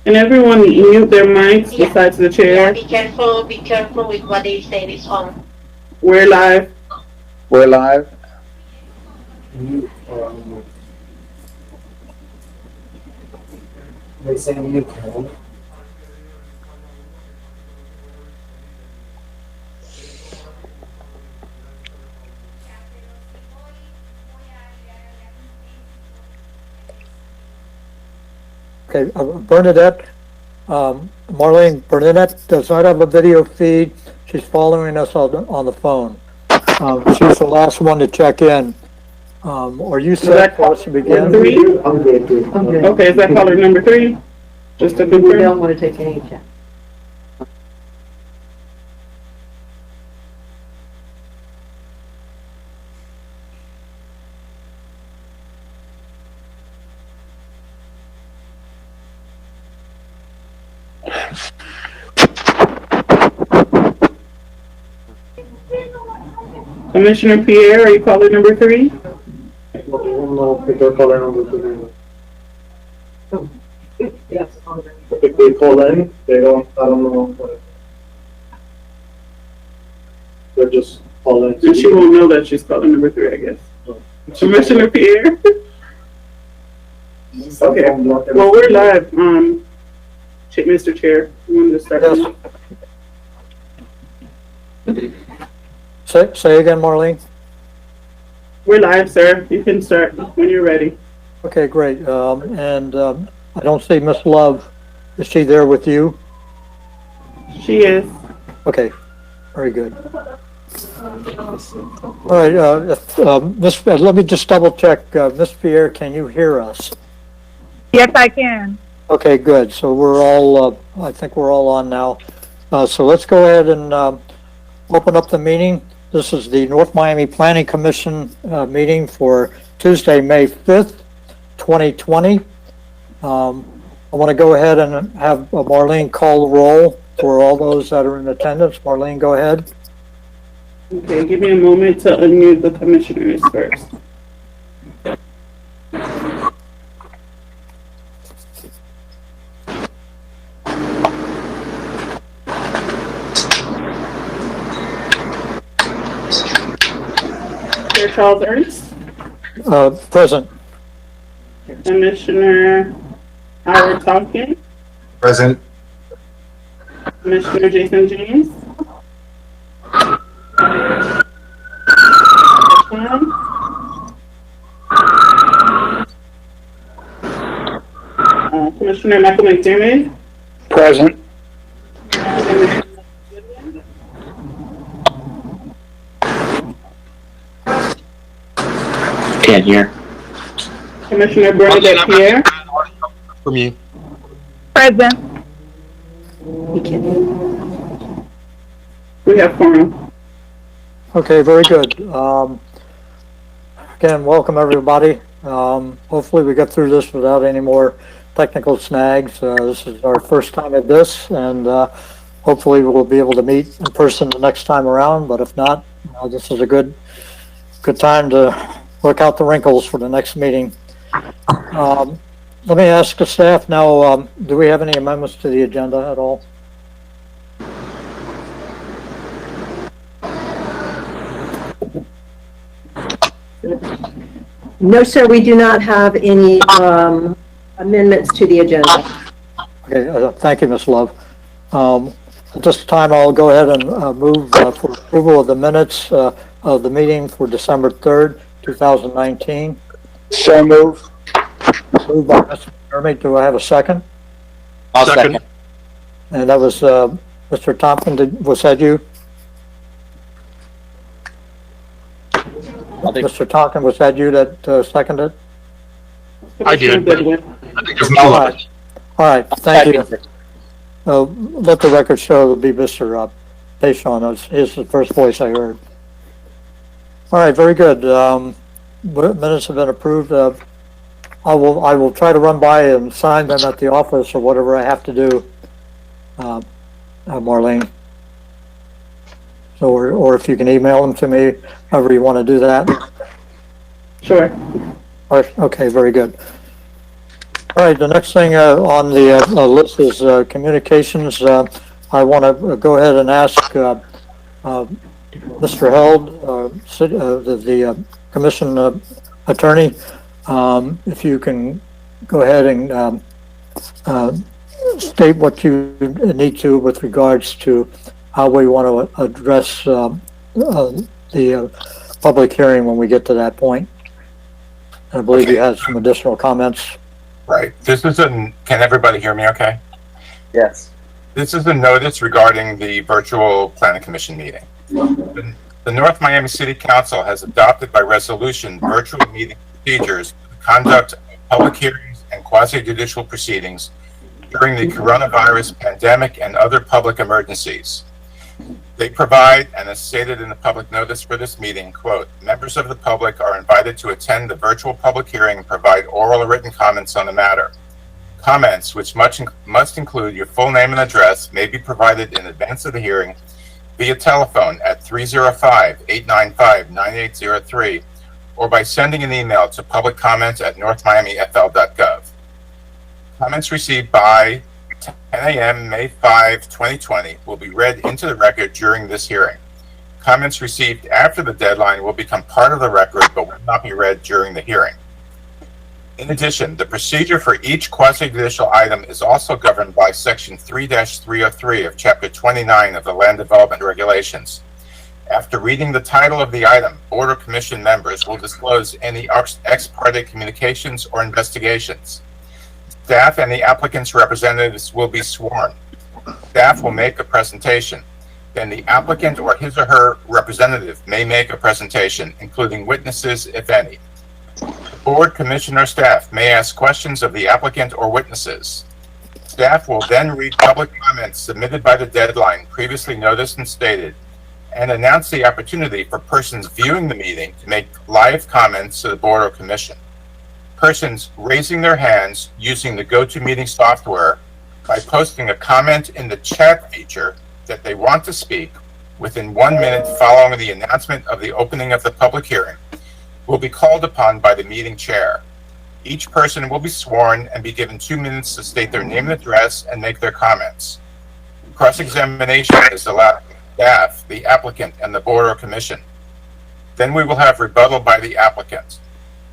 And everyone mute their mics besides the chair. Be careful with what they say is on. We're live. We're live. They say you can. Okay, Bernadette, Marlene, Bernadette does not have a video feed. She's following us on the phone. She's the last one to check in. Are you set for us to begin? Three? I'm good. Okay, is that caller number 3? Just to We confirm. don't want to take any check. Commissioner Pierre, are you caller number 3? No, picker caller number 2. Yes. If they call in, they don't, I don't know. They're just calling. And she won't know that she's caller number 3, I guess. Commissioner Pierre? Okay, well, we're live. Mr. Chair, you want to start? Yes. Say again, Marlene. We're live, sir. You can start when you're ready. Okay, great. I don't see Miss Love. Is she there with you? She is. Okay, very good. All right, let me just double check. Miss Pierre, can you hear us? Yes, I can. Okay, good. So we're all, I think we're all on now. So let's go ahead and open up the meeting. This is the North Miami Planning Commission meeting for Tuesday, May 5th, 2020. I want to go ahead and have Marlene call the roll for all those that are in attendance. Marlene, go ahead. Okay, give me a moment to unmute the commissioners first. Chair Charles Ernst, Present. Commissioner Howard Tompkins, Present. Commissioner Jason James, Commissioner Michael McDermott, Present. Can't hear. Commissioner Bernadette Pierre, From you. Present. We can. we have quorum. Okay, very good. Again, welcome everybody. Hopefully we get through this without any more technical snags. This is our first time at this, and hopefully we'll be able to meet in person the next time around, but if not, this is a good time to work out the wrinkles for the next meeting. Let me ask the staff now, do we have any amendments to the agenda at all? No, sir, we do not have any amendments to the agenda. Okay, thank you, Ms. Love. At this time, I'll go ahead and move for approval of the minutes of the meeting for December 3rd, 2019. So move. Moved by Mr. McDermott. Do I have a second? I'll second. And that was Mr. Tompkins. Was that you? Mr. Tompkins, was that you that seconded? I did. Goodwin. I think there's All no right. All right, thank you. Let the record show it'll be Mr. Payshon. His the first voice I heard. All right, very good. Minutes have been approved. I will try to run by and sign them at the office or whatever I have to do, Marlene. So, or if you can email them to me, however you want to do that. Sure. All right, okay, very good. All right, the next thing on the list is communications. I want to go ahead and ask Mr. Held, the commission attorney, if you can go ahead and state what you need to with regards to how we want to address the public hearing when we get to that point. I believe you had some additional comments. Right. Can everybody hear me okay? Yes. This is a notice regarding the virtual planning commission meeting. The North Miami City Council has adopted by resolution virtual meeting procedures for the conduct of public hearings and quasi-judicial proceedings during the coronavirus pandemic and other public emergencies. They provide, and as stated in the public notice for this meeting, quote, members of the public are invited to attend the virtual public hearing and provide oral or written comments on the matter. Comments, which must include your full name and address, may be provided in advance of the hearing via telephone at 305-895-9803 or by sending an email to publiccomments@northmiamifl.gov. Comments received by 10 a.m. May 5, 2020 will be read into the record during this hearing. Comments received after the deadline will become part of the record but will not be read during the hearing. In addition, the procedure for each quasi-judicial item is also governed by Section 3-303 of Chapter 29 of the Land Development Regulations. After reading the title of the item, Board or Commission members will disclose any ex parte communications or investigations. Staff and the applicant's representatives will be sworn. Staff will make a presentation. Then the applicant or his or her representative may make a presentation, including witnesses, if any. The board, commission, or staff may ask questions of the applicant or witnesses. Staff will then read public comments submitted by the deadline previously noticed and stated, and announce the opportunity for persons viewing the meeting to make live comments to the board or commission. Persons raising their hands using the GoToMeeting software by posting a comment in the chat feature that they want to speak within 1 minute following the announcement of the opening of the public hearing will be called upon by the meeting chair. Each person will be sworn and be given 2 minutes to state their name and address and make their comments. Cross-examination is allowed by staff, the applicant, and the board or commission. Then we will have rebuttal by the applicant.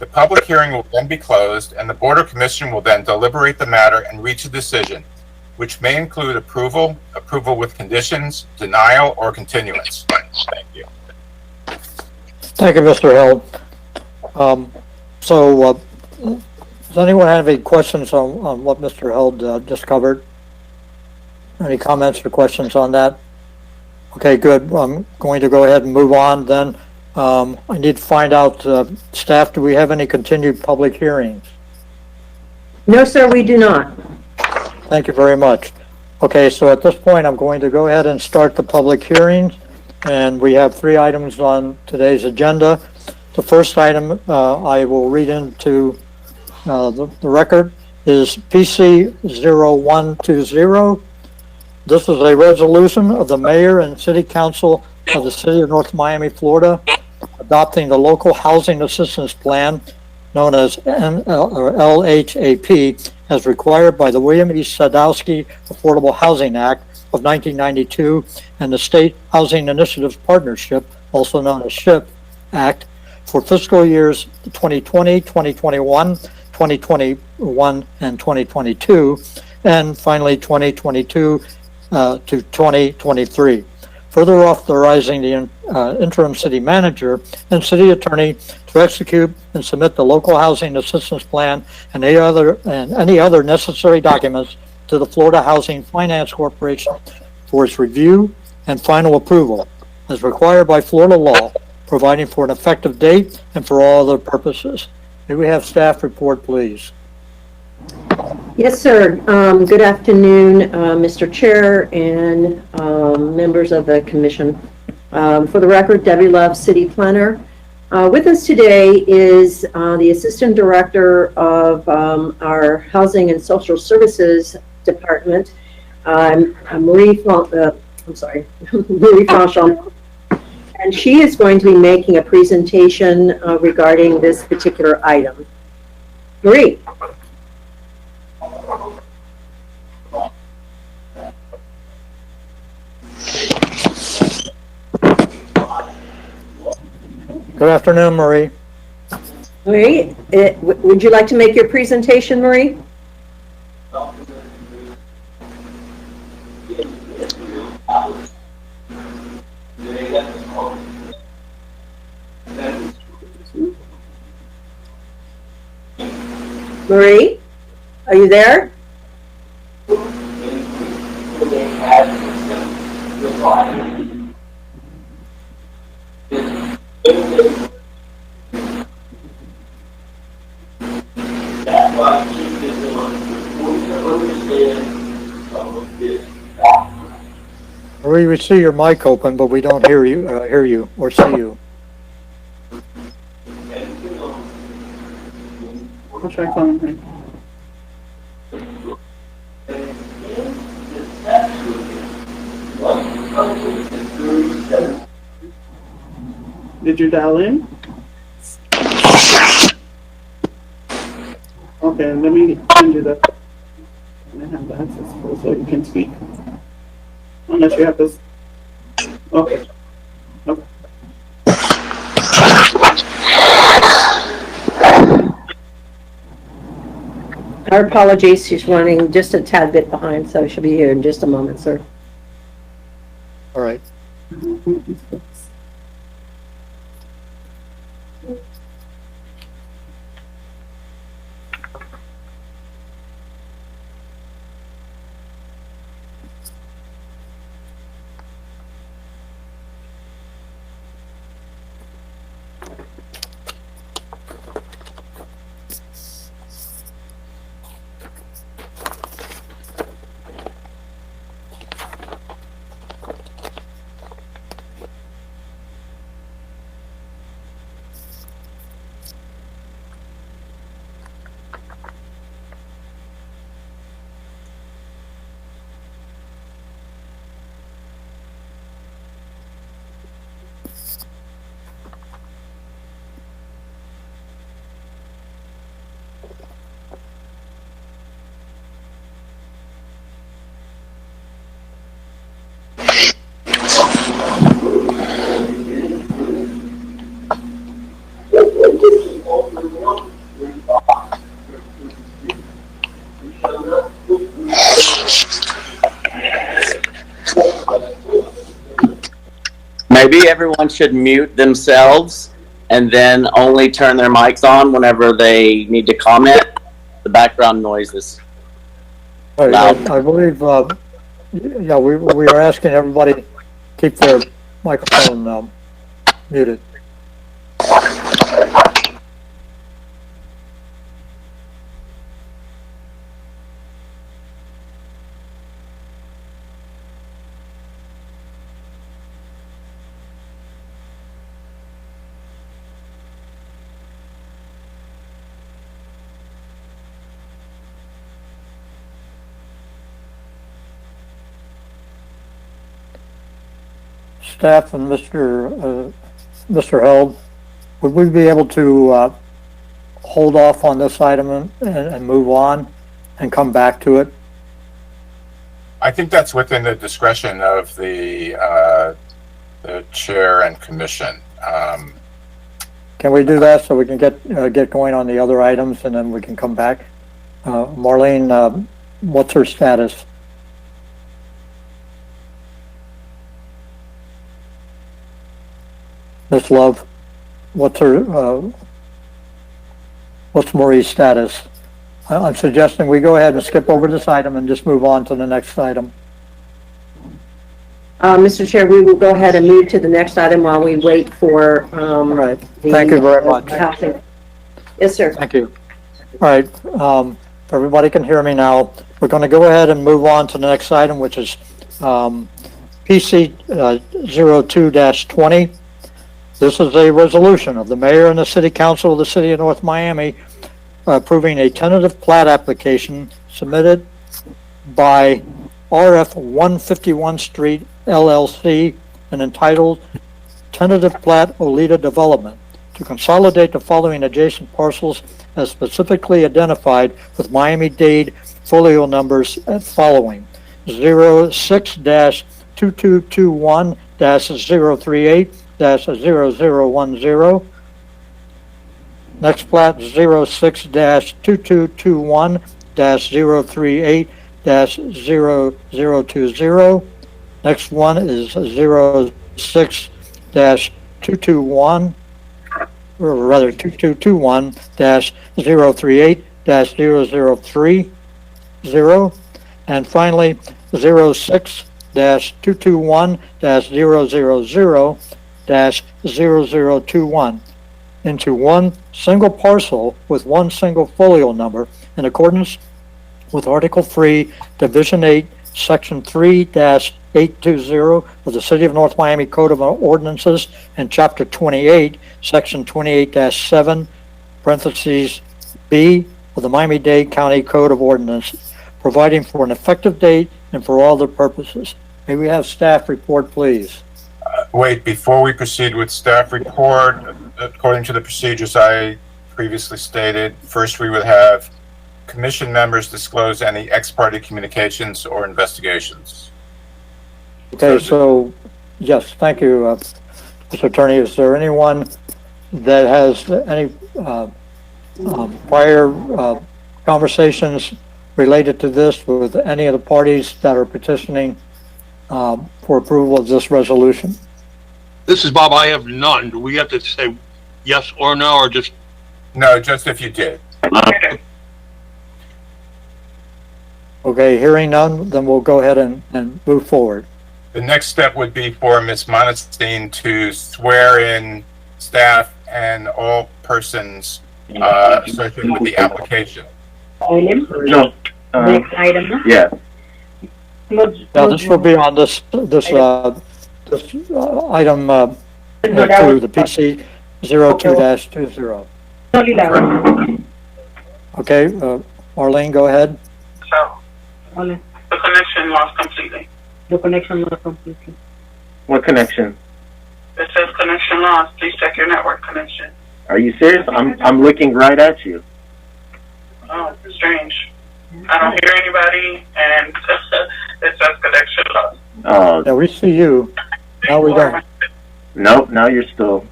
The public hearing will then be closed, and the board or commission will then deliberate the matter and reach a decision, which may include approval, approval with conditions, denial, or continuance. Thank you. Thank you, Mr. Held. Does anyone have any questions on what Mr. Held just covered? Any comments or questions on that? Okay, good. I'm going to go ahead and move on then. I need to find out, staff, do we have any continued public hearings? No, sir, we do not. Thank you very much. Okay, so at this point, I'm going to go ahead and start the public hearings. And we have 3 items on today's agenda. The first item I will read into the record is PC 0120. This is a resolution of the mayor and city council of the city of North Miami, Florida, adopting the local housing assistance plan known as LHAP as required by the William E. Sadowski Affordable Housing Act of 1992 and the State Housing Initiatives Partnership, also known as SHIP Act, for fiscal years 2020, 2021, 2021, and 2022, and finally 2022 to 2023. Further authorizing the interim city manager and city attorney to execute and submit the local housing assistance plan and any other necessary documents to the Florida Housing Finance Corporation for its review and final approval, as required by Florida law, providing for an effective date and for all other purposes. May we have staff report, please? Yes, sir. Good afternoon, Mr. Chair and members of the commission. For the record, Debbie Love, City Planner. With us today is the Assistant Director of our Housing and Social Services Department, Marie Franchon, and she is going to be making a presentation regarding this particular item. Marie. Good afternoon, Marie. Marie, would you like to make your presentation, Marie? Marie, are you there? Marie, we see your mic open, but we don't hear you or see you. I'll try calling her. Did you dial in? Okay, let me send you the. I have the access code so you can speak. Unless you have this. Okay. Okay. Our apologies, she's running just a tad bit behind, so she'll be here in just a moment, sir. All right. Maybe everyone should mute themselves and then only turn their mics on whenever they need to comment. The background noise is All right, loud. I believe, yeah, we are asking everybody to keep their microphone muted. Staff and Mr. Held, would we be able to hold off on this item and move on and come back to it? I think that's within the discretion of the chair and commission. Can we do that so we can get going on the other items and then we can come back? Marlene, what's her status? Miss Love, what's Marie's status? I'm suggesting we go ahead and skip over this item and just move on to the next item. Mr. Chair, we will go ahead and move to the next item while we wait for, All right, thank you very much. housing. Yes, sir. Thank you. All right, if everybody can hear me now, we're going to go ahead and move on to the next item, which is PC 02-20. This is a resolution of the mayor and the city council of the city of North Miami approving a tentative plat application submitted by RF 151 Street LLC and entitled Tentative Plat Olita Development to consolidate the following adjacent parcels as specifically identified with Miami-Dade folio numbers following: 06-2221-038-0010. Next plat, 06-2221-038-0020. Next one is 06-221, or rather 2221-038-0030. And finally, 06-221-000-0021 into one single parcel with one single folio number in accordance with Article 3, Division 8, Section 3-820 of the City of North Miami Code of Ordinances and Chapter 28, Section 28-7, parentheses B of the Miami-Dade County Code of Ordinances, providing for an effective date and for all other purposes. May we have staff report, please? Wait, before we proceed with staff report, according to the procedures I previously stated, first we would have commission members disclose any ex parte communications or investigations. Okay, so, yes, thank you, Mr. Attorney. Is there anyone that has any prior conversations related to this with any of the parties that are petitioning for approval of this resolution? This is Bob. I have none. Do we have to say yes or no, or just? No, just if you did. Okay, hearing none, then we'll go ahead and move forward. The next step would be for Ms. Monestein to swear in staff and all persons associated with the application. No. Next item, no? Yeah. Now, this will be on this item 2, the PC 02-20. Okay, Marlene, go ahead. So, the connection lost completely. The connection was completely. What connection? It says connection lost. Please check your network connection. Are you serious? I'm looking right at you. Oh, strange. I don't hear anybody, and it says connection lost. Oh, Yeah, we see you. Now we don't. no, now you're still.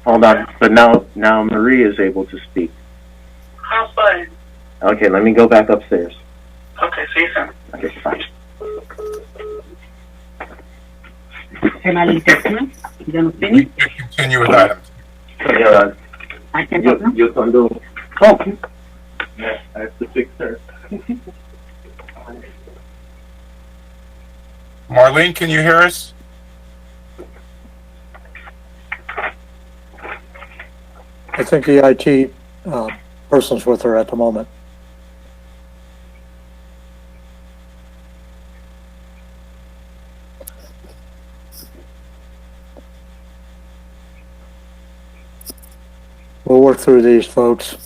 Hold on. But now Marie is able to speak. How fun. Okay, let me go back upstairs. Okay, see you soon. Okay, fine. Can I leave this one? You gonna We finish? can continue with items. I can talk now? You can do. Okay. Yeah, I have to fix her. Marlene, can you hear us? I think the IT person's with her at the moment. We'll work through these, folks.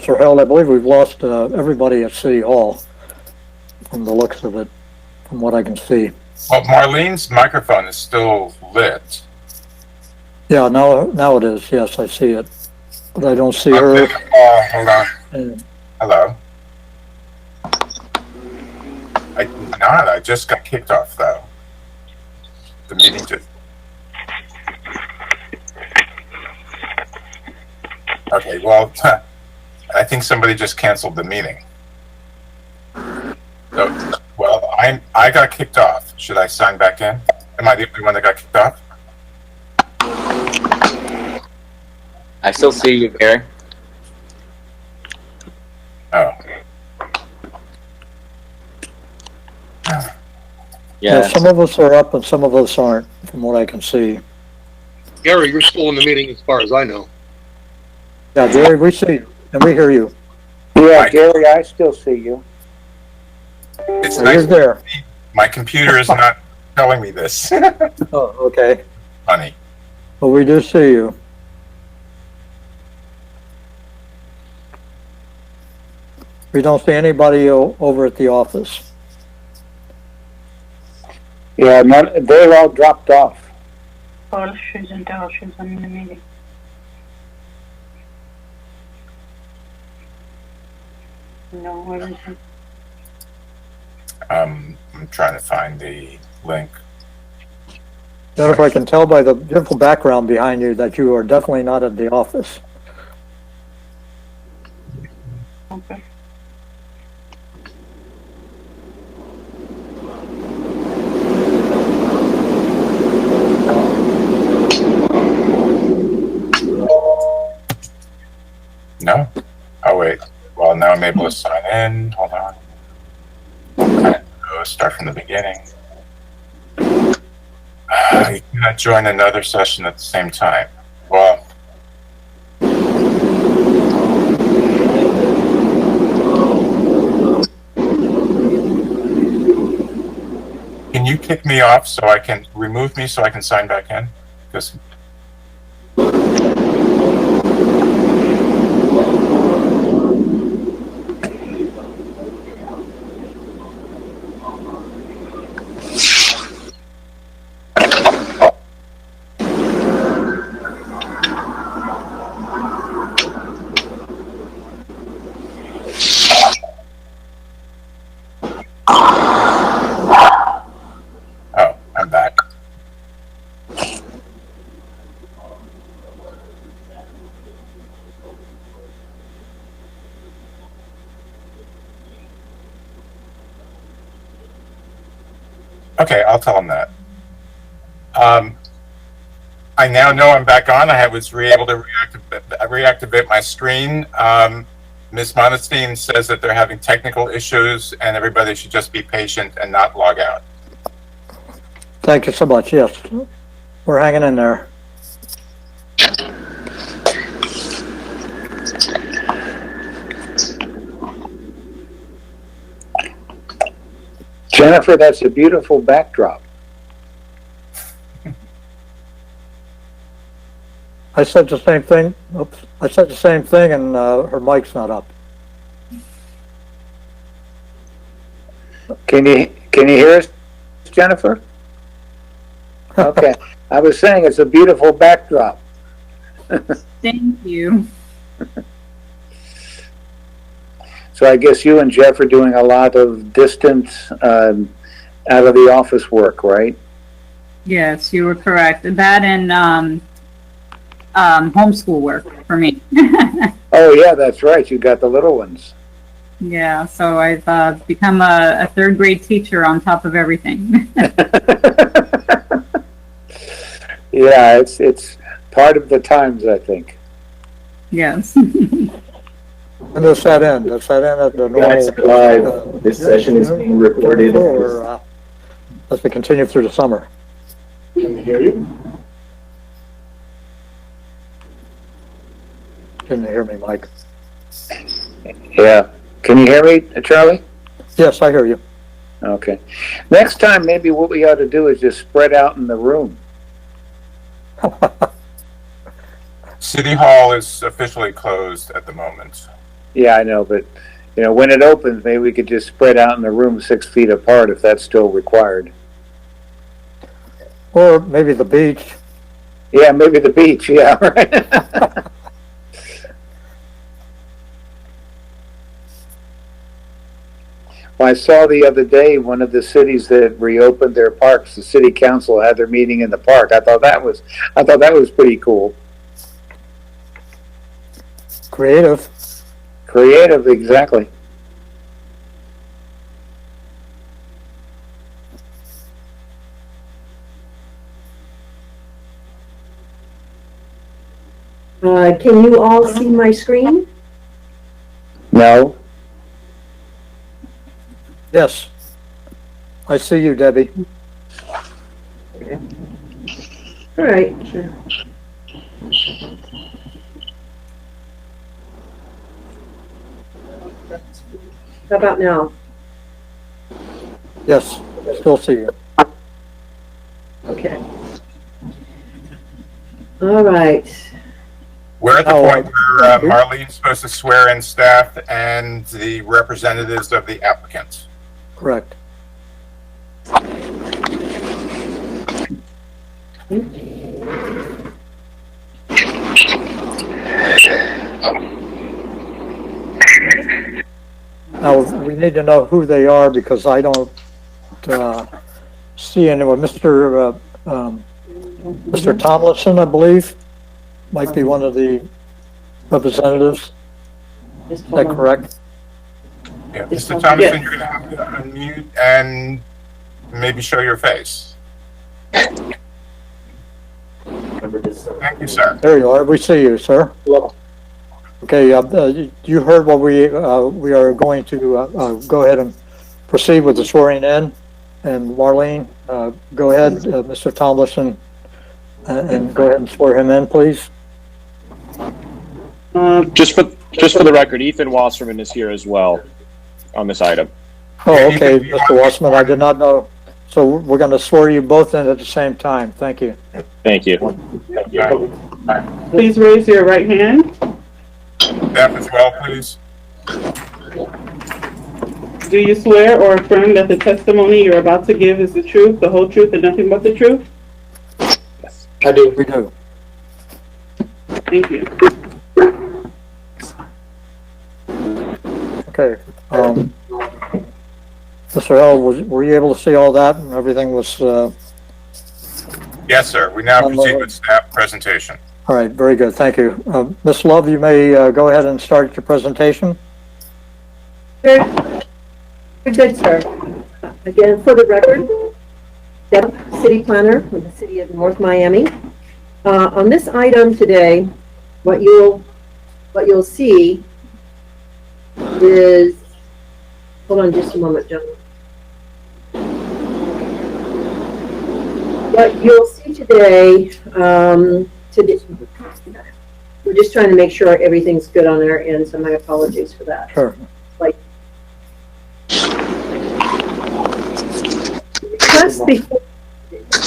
Mr. Held, I believe we've lost everybody at City Hall from the looks of it, from what I can see. Well, Marlene's microphone is still lit. Yeah, now it is. Yes, I see it. But I don't see her. Hold on. And Hello? I did not. I just got kicked off, though. The meeting just... Okay, well, I think somebody just canceled the meeting. So, well, I got kicked off. Should I sign back in? Am I the only one that got kicked off? I still see you, Gary. Oh. yeah, some of us are up and some of us aren't, from what I can see. Gary, you're still in the meeting as far as I know. Yeah, Gary, we see you and we hear you. Yeah, Gary, I still see you. It's So nice. you're there. My computer is not telling me this. Oh, okay. Funny. Well, we do see you. We don't see anybody over at the office. Yeah, they all dropped off. All she's in the meeting. No, where is it? I'm trying to find the link. Jennifer, I can tell by the beautiful background behind you that you are definitely not at the office. Okay. No? Oh, wait. Well, now I'm able to sign in. Hold on. Start from the beginning. You cannot join another session at the same time. Well, can you kick me off so I can remove me so I can sign back in? Because I'm back. Okay, I'll tell them that. I now know I'm back on. I was able to reactivate my screen. Ms. Monestein says that they're having technical issues and everybody should just be patient and not log out. Thank you so much. Yes, we're hanging in there. Jennifer, that's a beautiful backdrop. I said the same thing. Oops. I said the same thing, and her mic's not up. Can you hear us, Jennifer? Okay. I was saying it's a beautiful backdrop. Thank you. So I guess you and Jeff are doing a lot of distance out of the office work, right? Yes, you were correct. That and homeschool work for me. Oh yeah, that's right. You got the little ones. Yeah, so I've become a third grade teacher on top of everything. Yeah, it's part of the times, I think. Yes. And does that end? Does that end at the normal? Live. This session is being recorded. Or does it continue through the summer? Can you hear you? Can you hear me, Mike? Yeah. Can you hear me, Charlie? Yes, I hear you. Okay. Next time, maybe what we ought to do is just spread out in the room. City Hall is officially closed at the moment. Yeah, I know, but, you know, when it opens, maybe we could just spread out in the room 6 feet apart if that's still required. Or maybe the beach. Yeah, maybe the beach, yeah, right. Well, I saw the other day, one of the cities that reopened their parks, the city council had their meeting in the park. I thought that was pretty cool. Creative. Creative, exactly. Can you all see my screen? No? Yes. I see you, Debbie. All right, sure. How about now? Yes, still see you. Okay. All right. We're at the Oh, point where Marlene's supposed to swear in staff and the representatives of the applicants. Correct. Now, we need to know who they are because I don't see anyone. Mr. Tomlinson, I believe, might be one of the representatives. Is that correct? Yeah, Mr. Thomason, you're going to have to unmute and maybe show your face. Thank you, sir. There you are. We see you, sir. Okay, you heard what we are going to go ahead and proceed with the swearing in. And Marlene, go ahead, Mr. Tomlinson, and go ahead and swear him in, please. Just for the record, Ethan Wasserman is here as well on this item. Oh, okay, Mr. Wasserman, I did not know. So we're going to swear you both in at the same time. Thank you. Thank you. Please raise your right hand. Staff as well, please. Do you swear or affirm that the testimony you're about to give is the truth, the whole truth, and nothing but the truth? Yes. I do. We do. Thank you. Okay. Mr. Hell, were you able to see all that and everything was... Yes, sir. We now proceed with staff presentation. All right, very good. Thank you. Ms. Love, you may go ahead and start your presentation. Very good, sir. Again, for the record, Deb, City Planner with the City of North Miami. On this item today, what you'll see is, hold on just a moment, gentlemen. What you'll see today, we're just trying to make sure everything's good on our end, so my apologies for that. Sure.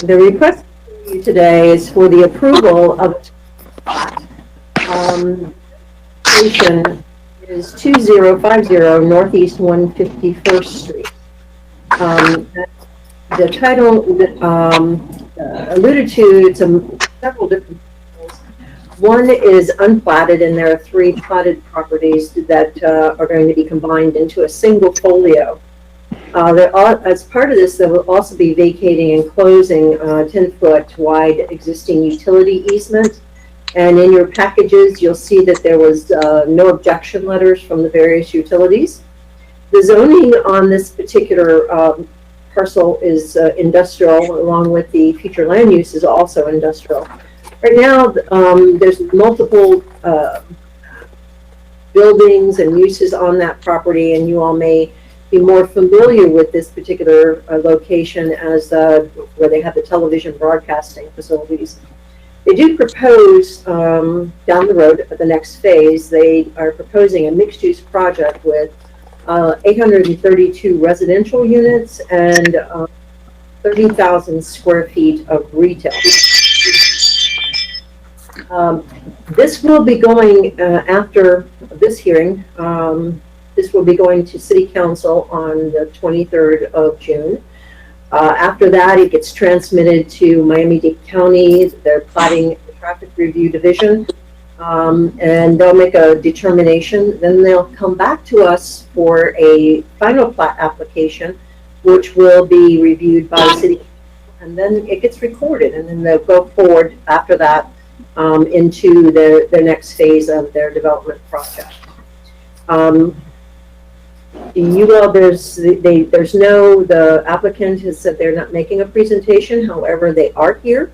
The request for you today is for the approval of station is 2050 Northeast 151st Street. The title alluded to, it's several different titles. One is unplatted, and there are 3 platted properties that are going to be combined into a single folio. As part of this, they will also be vacating and closing 10-foot wide existing utility easement. And in your packages, you'll see that there was no objection letters from the various utilities. The zoning on this particular parcel is industrial, along with the future land use is also industrial. Right now, there's multiple buildings and uses on that property, and you all may be more familiar with this particular location as where they have the television broadcasting facilities. They do propose down the road at the next phase, they are proposing a mixed-use project with 832 residential units and 30,000 square feet of retail. This will be going, after this hearing, this will be going to City Council on the 23rd of June. After that, it gets transmitted to Miami-Dade County, their Platting and Traffic Review Division, and they'll make a determination. Then they'll come back to us for a final plat application, which will be reviewed by City Council, and then it gets recorded, and then they'll go forward after that into the next phase of their development project. The applicant has said they're not making a presentation, however, they are here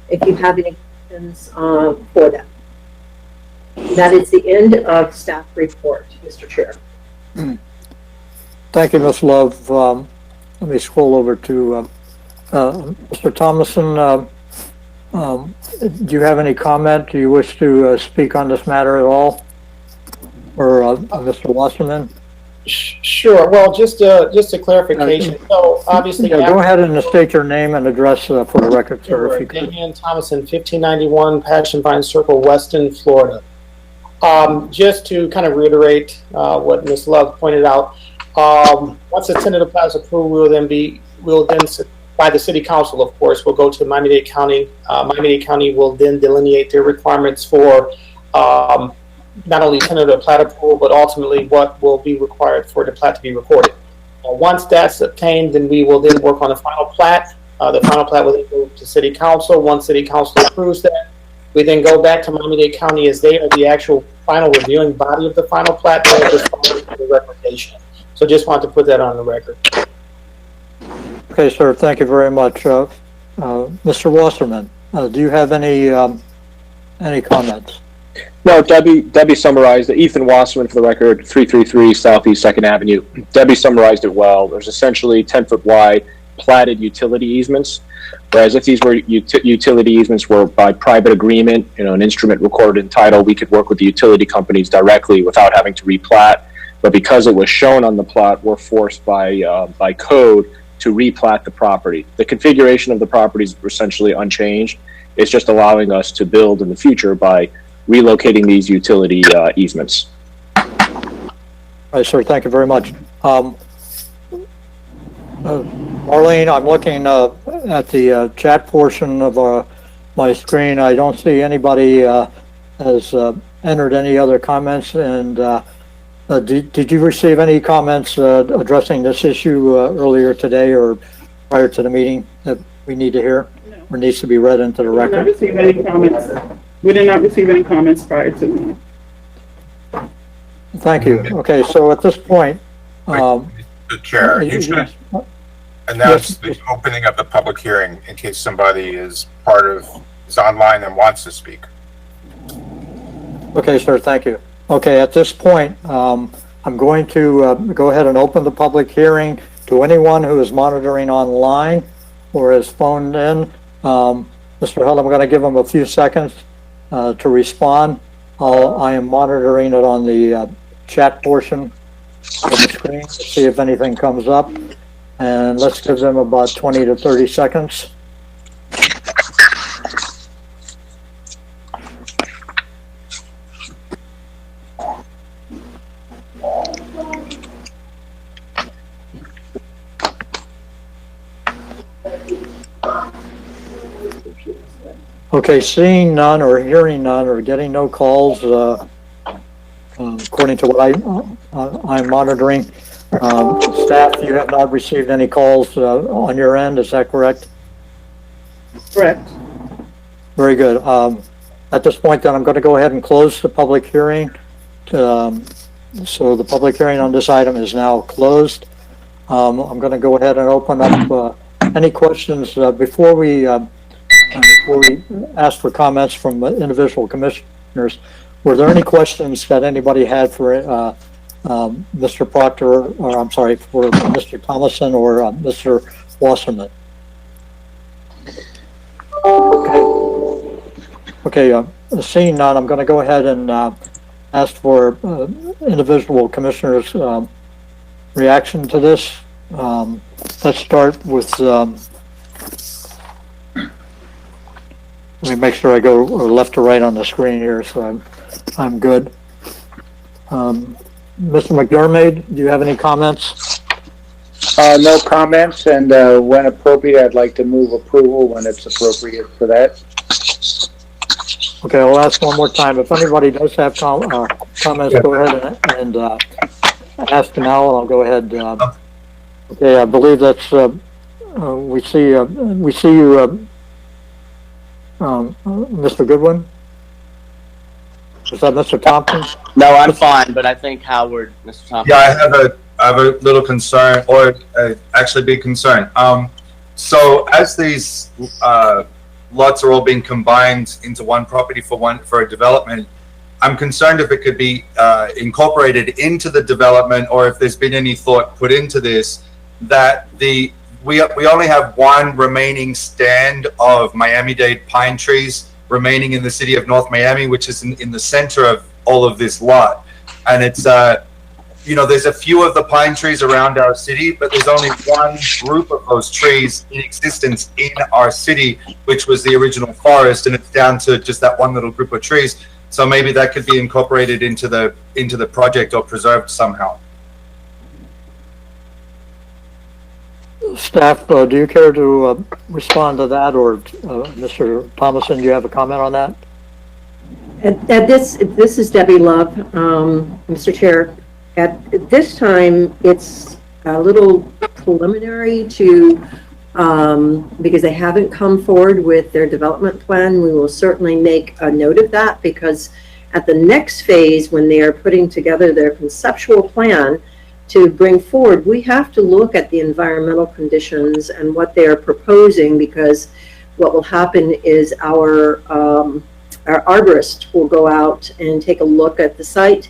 if you have any questions for them. That is the end of staff report, Mr. Chair. Thank you, Ms. Love. Let me scroll over to Mr. Thomason. Do you have any comment? Do you wish to speak on this matter at all? Or Mr. Wasserman? Sure. Well, just a clarification. So obviously, yeah, go ahead and state your name and address for the record, sir, if you could. Damian Thomason, 1591 Passion Vine Circle, Weston, Florida. Just to kind of reiterate what Ms. Love pointed out, once the tentative plat is approved, we'll then by the City Council, of course, will go to Miami-Dade County. Miami-Dade County will then delineate their requirements for not only tentative plat approval, but ultimately what will be required for the plat to be recorded. Once that's obtained, then we will then work on the final plat. The final plat will then go to City Council. Once City Council approves that, we then go back to Miami-Dade County as they are the actual final reviewing body of the final plat. They'll just follow the recommendation. So just want to put that on the record. Okay, sir. Thank you very much. Mr. Wasserman, do you have any comments? No, Debbie summarized it. Ethan Wasserman, for the record, 333 Southeast 2nd Avenue. Debbie summarized it well. There's essentially 10-foot wide platted utility easements, whereas if these were utility easements were by private agreement, an instrument recorded in title, we could work with the utility companies directly without having to replat. But because it was shown on the plat, we're forced by code to replat the property. The configuration of the property is essentially unchanged. It's just allowing us to build in the future by relocating these utility easements. All right, sir. Thank you very much. Marlene, I'm looking at the chat portion of my screen. I don't see anybody has entered any other comments. And did you receive any comments addressing this issue earlier today or prior to the meeting that we need to hear? No. Or needs to be read into the record? We did not receive any comments. We did not receive any comments prior to the meeting. Thank you. Okay, so at this point, the chair, you should announce the opening of the public hearing in case somebody is online and wants to speak. Okay, sir. Thank you. Okay, at this point, I'm going to go ahead and open the public hearing to anyone who is monitoring online or is phoned in. Mr. Hull, I'm going to give him a few seconds to respond. I am monitoring it on the chat portion of the screen to see if anything comes up. And let's give them about 20 to 30 seconds. Okay, seeing none or hearing none or getting no calls, according to what I'm monitoring, staff, you have not received any calls on your end, is that correct? Correct. Very good. At this point, then, I'm going to go ahead and close the public hearing. So the public hearing on this item is now closed. I'm going to go ahead and open up any questions before we ask for comments from individual commissioners. Were there any questions that anybody had for Mr. Proctor, or I'm sorry, for Mr. Thomason or Mr. Wasserman? Okay, seeing none, I'm going to go ahead and ask for individual commissioners' reaction to this. Let's start with let me make sure I go left to right on the screen here, so I'm good. Mr. McDermott, do you have any comments? No comments, and when appropriate, I'd like to move approval when it's appropriate for that. Okay, I'll ask one more time. If anybody does have comments, go ahead and ask now, and I'll go ahead. Okay, I believe that's, we see you, Mr. Goodwin? Is that Mr. Thompson? No, I'm fine, but I think Howard, Mr. Thompson. Yeah, I have a little concern, or actually big concern. So as these lots are all being combined into one property for a development, I'm concerned if it could be incorporated into the development, or if there's been any thought put into this, that we only have one remaining stand of Miami-Dade pine trees remaining in the city of North Miami, which is in the center of all of this lot. And it's, there's a few of the pine trees around our city, but there's only one group of those trees in existence in our city, which was the original forest, and it's down to just that one little group of trees. So maybe that could be incorporated into the project or preserved somehow. Staff, do you care to respond to that, or Mr. Thomason, do you have a comment on that? This is Debbie Love, Mr. Chair. At this time, it's a little preliminary to, because they haven't come forward with their development plan. We will certainly make a note of that, because at the next phase, when they are putting together their conceptual plan to bring forward, we have to look at the environmental conditions and what they are proposing, because what will happen is our arborist will go out and take a look at the site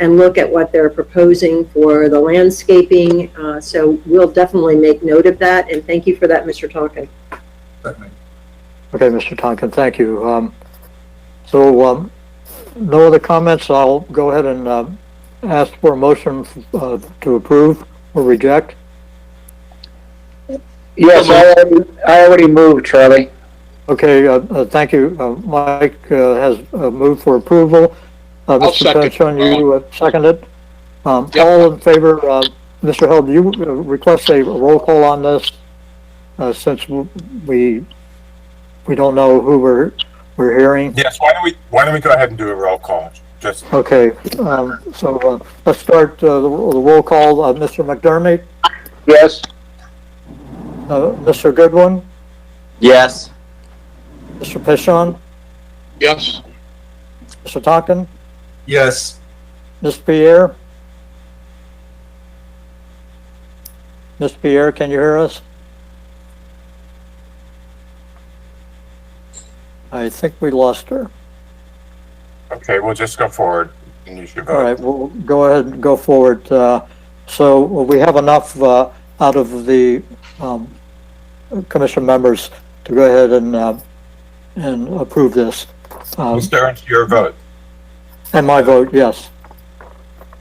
and look at what they're proposing for the landscaping. So we'll definitely make note of that, and thank you for that, Mr. Tonkin. Okay, Mr. Tonkin, thank you. So no other comments. I'll go ahead and ask for a motion to approve or reject. Yes, I already moved, Charlie. Okay, thank you. Mike has moved for approval. Mr. Pension, you seconded. All in favor, Mr. Hill, do you request a roll call on this, since we don't know who we're hearing? Yes, why don't we go ahead and do a roll call? Okay, so let's start the roll call. Mr. McDermott? Yes. Mr. Goodwin? Yes. Mr. Pishon? Yes. Mr. Tonkin? Yes. Ms. Pierre? Ms. Pierre, can you hear us? I think we lost her. Okay, we'll just go forward and you should vote. All right, we'll go ahead and go forward. So we have enough out of the commission members to go ahead and approve this. Mr. Ernst, your vote. And my vote, yes.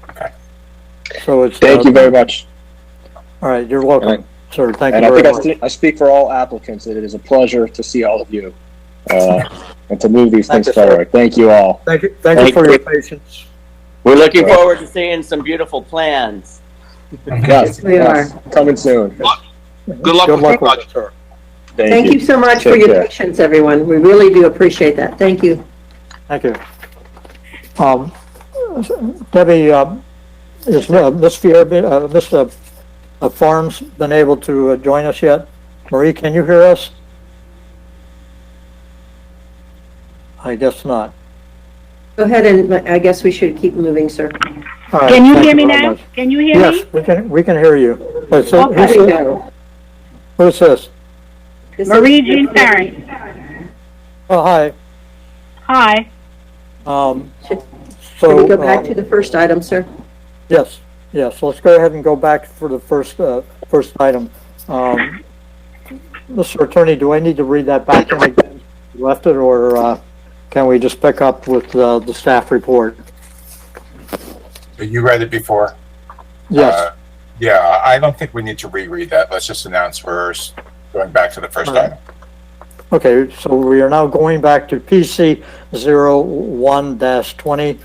Okay. So it's. Thank you very much. All right, you're welcome, sir. Thank you and very I much. think I speak for all applicants that it is a pleasure to see all of you and to move these things forward. Thank you all. Thank you for your patience. We're looking forward to seeing some beautiful plans. Yes, We are. Coming soon. Good luck with the project. Sir. Thank you so much for Take your care. patience, everyone. We really do appreciate that. Thank you. Thank you. Debbie, is Ms. Fier, Ms. Farms been able to join us yet? Marie, can you hear us? I guess not. Go ahead, and I guess we should keep moving, sir. All right, Can you thank hear me very now? much. Can you hear me? Yes, we can hear you. Okay. Who's this? Marie Jean Farron. Oh, hi. Hi. Should we go back to the first item, sir? Yes, let's go ahead and go back for the first item. Mr. Attorney, do I need to read that back in again? You left it, or can we just pick up with the staff report? You read it before? Yes. Yeah, I don't think we need to reread that. Let's just announce we're going back to the first item. Okay, so we are now going back to PC 01-20.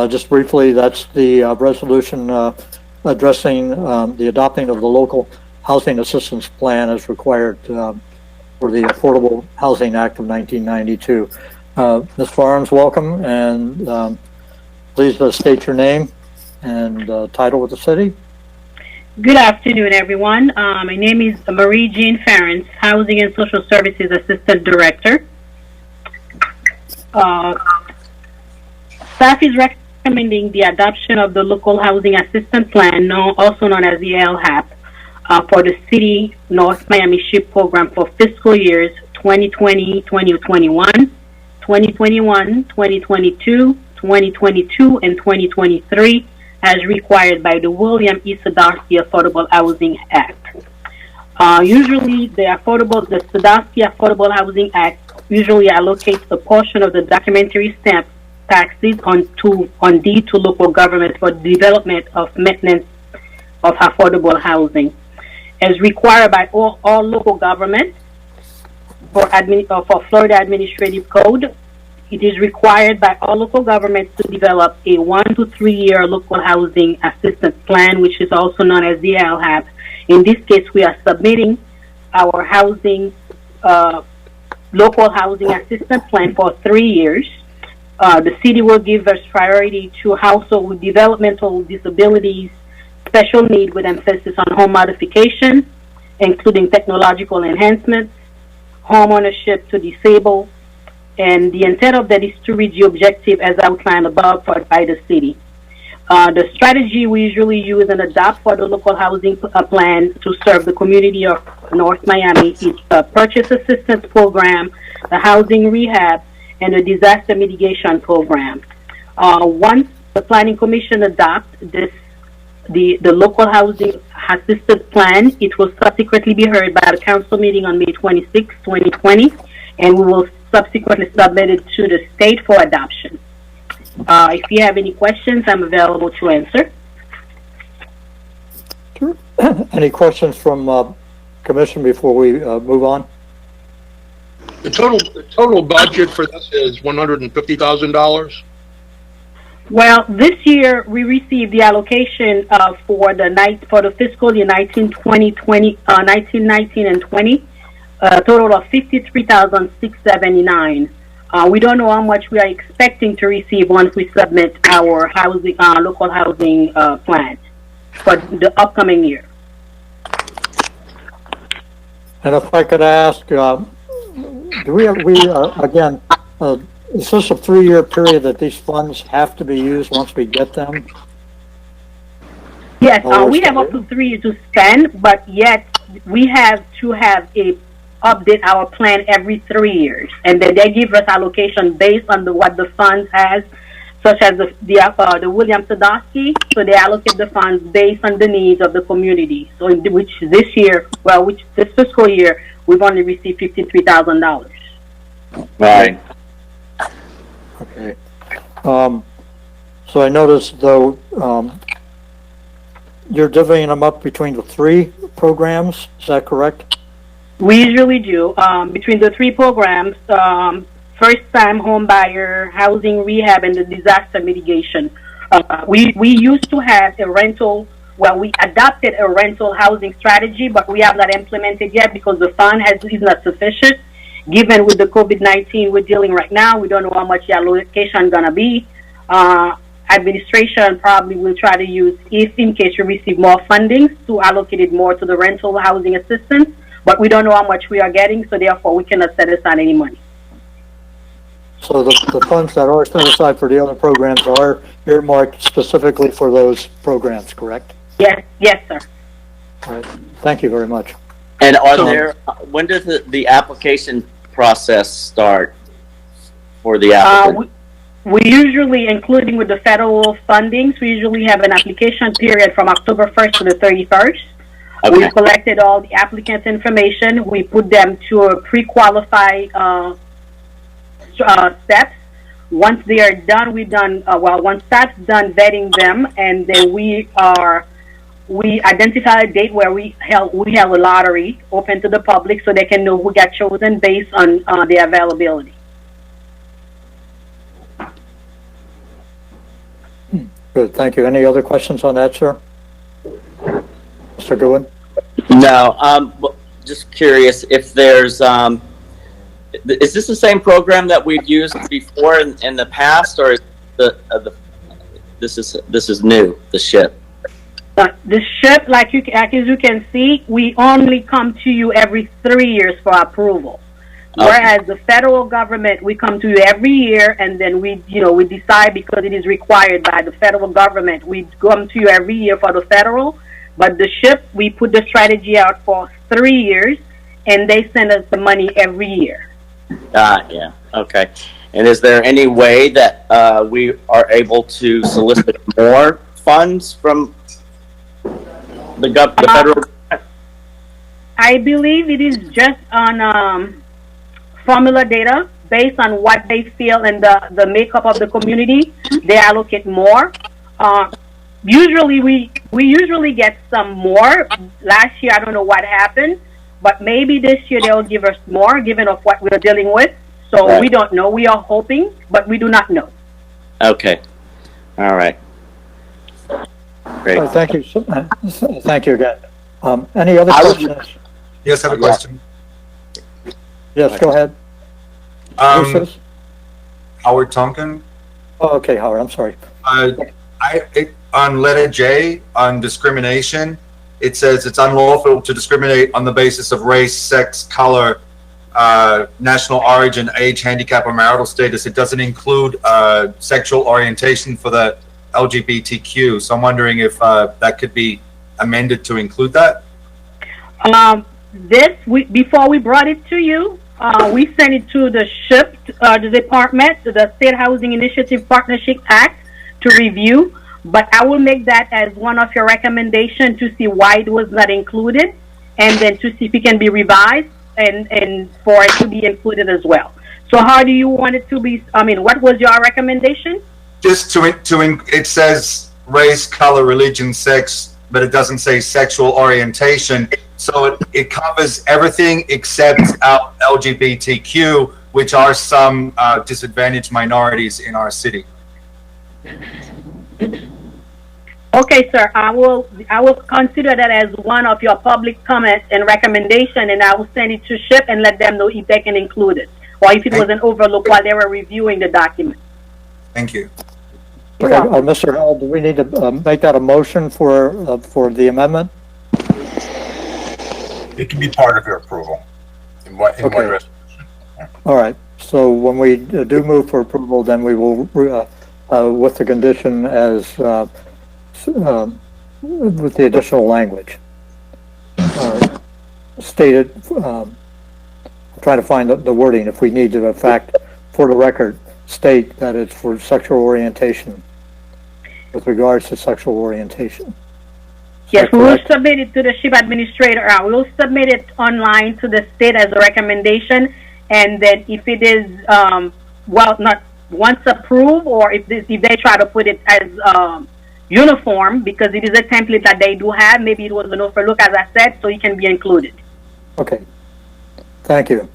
Just briefly, that's the resolution addressing the adopting of the local housing assistance plan as required for the Affordable Housing Act of 1992. Ms. Farms, welcome, and please state your name and title with the city. Good afternoon, everyone. My name is Marie Jean Ferrance, Housing and Social Services Assistant Director. Staff is recommending the adoption of the Local Housing Assistance Plan, also known as the LHAP, for the City North Miami SHIP program for fiscal years 2020, 2021, 2021, 2022, 2022, and 2023, as required by the William E. Sadowski Affordable Housing Act. Usually, the Sadowski Affordable Housing Act usually allocates a portion of the documentary stamp taxes on deed to local government for development of maintenance of affordable housing. As required by all local governments for Florida Administrative Code, it is required by all local governments to develop a 1 to 3 year local housing assistance plan, which is also known as the LHAP. In this case, we are submitting our local housing assistance plan for 3 years. The city will give us priority to household with developmental disabilities, special need with emphasis on home modification, including technological enhancements, home ownership to disabled, and the intent of that is to reach the objective as outlined above by the city. The strategy we usually use and adopt for the local housing plan to serve the community of North Miami is the purchase assistance program, the housing rehab, and the disaster mitigation program. Once the Planning Commission adopts the local housing assistance plan, it will subsequently be heard by the council meeting on May 26, 2020, and we will subsequently submitted to the state for adoption. If you have any questions, I'm available to answer. Sure. Any questions from Commission before we move on? The total budget for this is $150,000. Well, this year we received the allocation for the fiscal year 1919 and 20. A total of $53,679. We don't know how much we are expecting to receive once we submit our housing, local housing plan for the upcoming year. And if I could ask, do again, is this a 3 year period that these funds have to be used once we get them? Yes, we have up to 3 years to spend, but yet we have to have update our plan every 3 years, and then they give us allocation based on what the funds has, such as the William Sadowski. So they allocate the funds based on the needs of the community. So which this fiscal year we've only received $53,000. Right. Okay. So I noticed though you're divvying them up between the 3 programs. Is that correct? We usually do between the 3 programs: first-time home buyer, housing rehab, and the disaster mitigation. We used to have a rental. Well, we adopted a rental housing strategy, but we have not implemented yet because the fund is not sufficient. Given with the COVID-19 we're dealing right now, we don't know how much the allocation is gonna be. Administration probably will try to use, if in case you receive more funding, to allocate it more to the rental housing assistance. But we don't know how much we are getting, so therefore we cannot set aside any money. So the funds that are set aside for the other programs are earmarked specifically for those programs, correct? Yes, sir. All right. Thank you very much. And when does the application process start for the applicant? We usually, including with the federal fundings, we usually have an application period from October 1st to the 31st. Okay. We collected all the applicants' information. We put them to a pre-qualify steps. Once they are done, once that's done vetting them, and then we we identify a date where we have a lottery open to the public so they can know who got chosen based on the availability. Good, thank you. Any other questions on that, sir? Mr. Goodwin? No, just curious if there's, is this the same program that we've used before in the past, or is this is new, the SHIP? The SHIP, as you can see, we only come to you every 3 years for approval. Whereas the federal government, we come to you every year, and then we decide because it is required by the federal government. We come to you every year for the federal, but the SHIP, we put the strategy out for 3 years, and they send us the money every year. Yeah, okay. And is there any way that we are able to solicit more funds from the federal government? I believe it is just on formula data based on what they feel and the makeup of the community. They allocate more. Usually we usually get some more. Last year I don't know what happened, but maybe this year they'll give us more given of what we're dealing with. So Right. we don't know. We are hoping, but we do not know. Okay. All right. Great. Thank you. Thank you again. Any other questions? Yes, I have a question. Yes, go ahead. Who says? Howard Tonkin. Oh, okay, Howard, I'm sorry. On letter J, on discrimination, it says it's unlawful to discriminate on the basis of race, sex, color, national origin, age, handicap, or marital status. It doesn't include sexual orientation for the LGBTQ. So I'm wondering if that could be amended to include that. Before we brought it to you, we sent it to the SHIP, the department, the State Housing Initiative Partnership Act to review. But I will make that as one of your recommendations to see why it was not included, and then to see if it can be revised and for it to be included as well. So how do you want it to be? I mean, what was your recommendation? Just it says race, color, religion, sex, but it doesn't say sexual orientation. So it covers everything except LGBTQ, which are some disadvantaged minorities in our city. Okay, sir. I will consider that as one of your public comments and recommendation, and I will send it to SHIP and let them know if they can include it, or if it was an overlook while they were reviewing the document. Thank you. Okay, Mr. Hall, do we need to make that a motion for the amendment? It can be part of your approval in one resolution. All right, so when we do move for approval, then we will, with the condition as, with the additional language stated, trying to find the wording, if we need to, in fact, for the record, state that it's for sexual orientation, with regards to sexual orientation. Yes, we will submit it to the SHIP administrator. We will submit it online to the state as a recommendation, and then if it is, not once approved, or if they try to put it as uniform, because it is a template that they do have, maybe it was an overlook, as I said, so it can be included. Okay, thank you.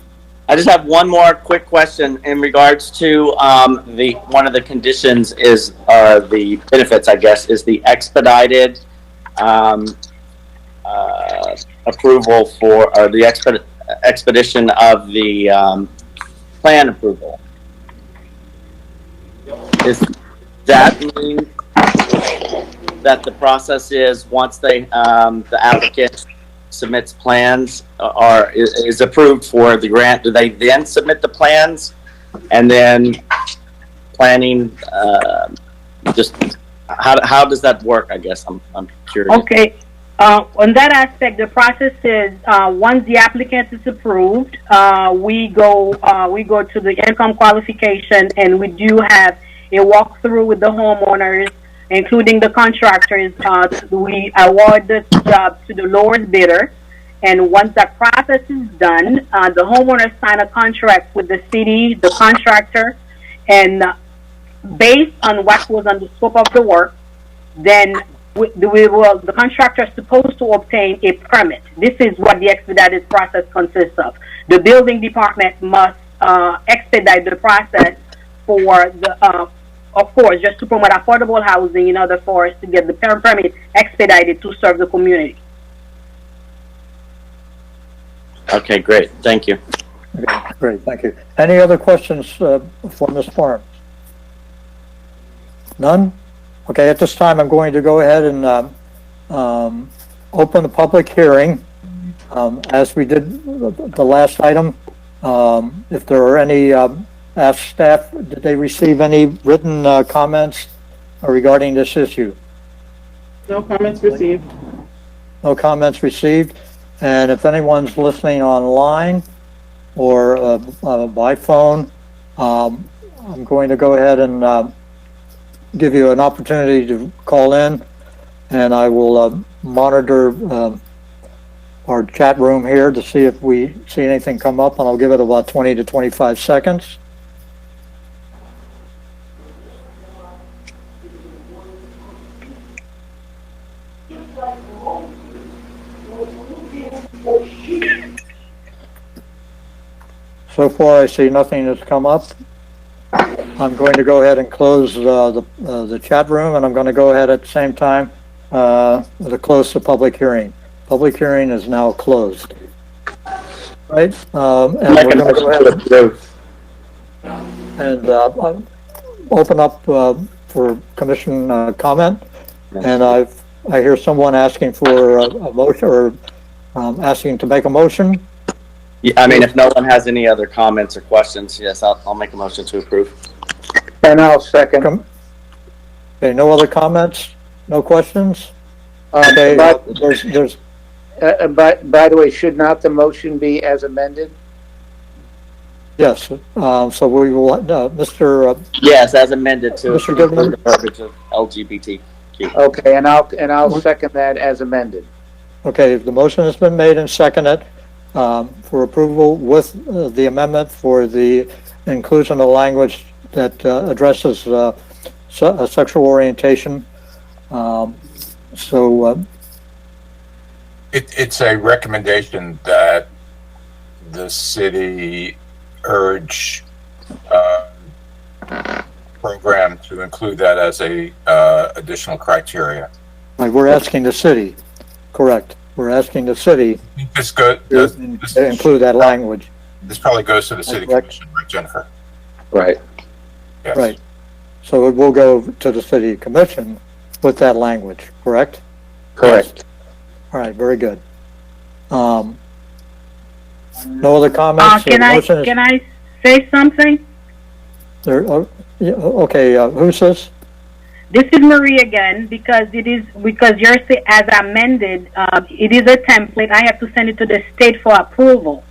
I just have one more quick question in regards to one of the conditions is the benefits, I guess, is the expedited approval or the expedition of the plan approval. Does that mean that the process is once the applicant submits plans or is approved for the grant, do they then submit the plans and then planning? Just how does that work? I guess I'm curious. Okay. On that aspect, the process is once the applicant is approved, we go to the income qualification, and we do have a walkthrough with the homeowners, including the contractors. We award the job to the lowest bidder, and once that process is done, the homeowners sign a contract with the city, the contractor, and based on what was on the scope of the work, then the contractor is supposed to obtain a permit. This is what the expedited process consists of. The building department must expedite the process for the, of course, just to promote affordable housing in order for us to get the permit expedited to serve the community. Okay, great. Thank you. Okay, great, thank you. Any other questions for Ms. Florence? None? Okay, at this time, I'm going to go ahead and open the public hearing. As we did the last item, if there are any, ask staff, did they receive any written comments regarding this issue? No comments received. No comments received. And if anyone's listening online or by phone, I'm going to go ahead and give you an opportunity to call in, and I will monitor our chat room here to see if we see anything come up, and I'll give it about 20 to 25 seconds. So far, I see nothing that's come up. I'm going to go ahead and close the chat room, and I'm going to go ahead at the same time to close the public hearing. Public hearing is now closed. Right? And we're going to go ahead and open up for commission comment. And I hear someone asking for a motion or asking to make a motion. Yeah, I mean, if no one has any other comments or questions, yes, I'll make a motion to approve. And I'll second. Okay, no other comments? No questions? Okay, By the way, should not the motion be as amended? Yes, so we will, Mr. Yes, as amended to Mr. include Goodman? the verbiage of LGBTQ. Okay, and I'll second that as amended. Okay, the motion has been made and seconded for approval with the amendment for the inclusion of language that addresses sexual orientation. It's a recommendation that the city urge program to include that as a additional criteria. Right, we're asking the city, correct. We're asking the city to include that language. This probably goes to the city commission, right, Jennifer? Right. Yes. Right. So it will go to the city commission with that language, correct? Correct. All right, very good. No other comments? Can I say something? Okay, who's this? This is Marie again, because yours say as amended, it is a template. I have to send it to the state for approval.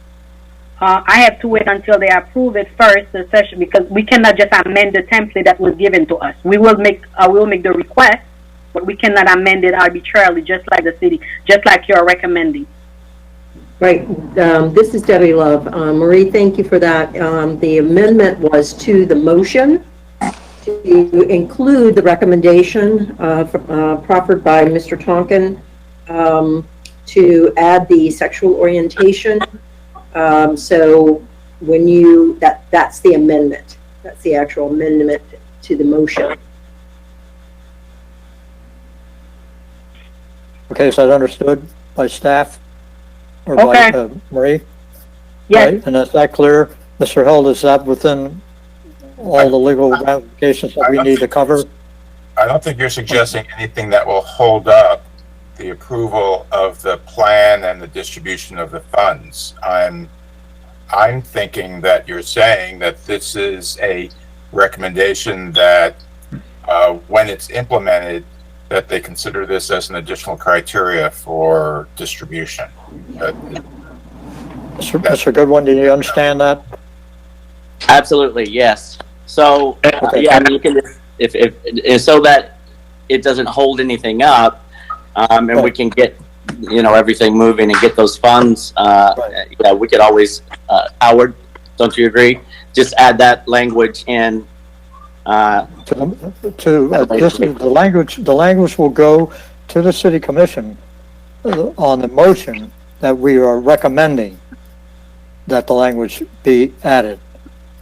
I have to wait until they approve it first, the session, because we cannot just amend the template that was given to us. We will make the request, but we cannot amend it arbitrarily, just like the city, just like you're recommending. Right. This is Debbie Love. Marie, thank you for that. The amendment was to the motion to include the recommendation proffered by Mr. Tonkin to add the sexual orientation. So when that's the amendment. That's the actual amendment to the motion. Okay, is that understood by staff? Or Okay. by Marie? Yes. Right, and is that clear? Mr. Held, is that within all the legal ramifications that we need to cover? I don't think you're suggesting anything that will hold up the approval of the plan and the distribution of the funds. I'm thinking that you're saying that this is a recommendation that when it's implemented, that they consider this as an additional criteria for distribution. Mr. Goodwin, do you understand that? Absolutely, yes. So, yeah, I mean, you can, if so that it doesn't hold anything up, and we can get, everything moving and get those funds, yeah, we could always, Howard, don't you agree? Just add that language in, the language will go to the city commission on the motion that we are recommending that the language be added.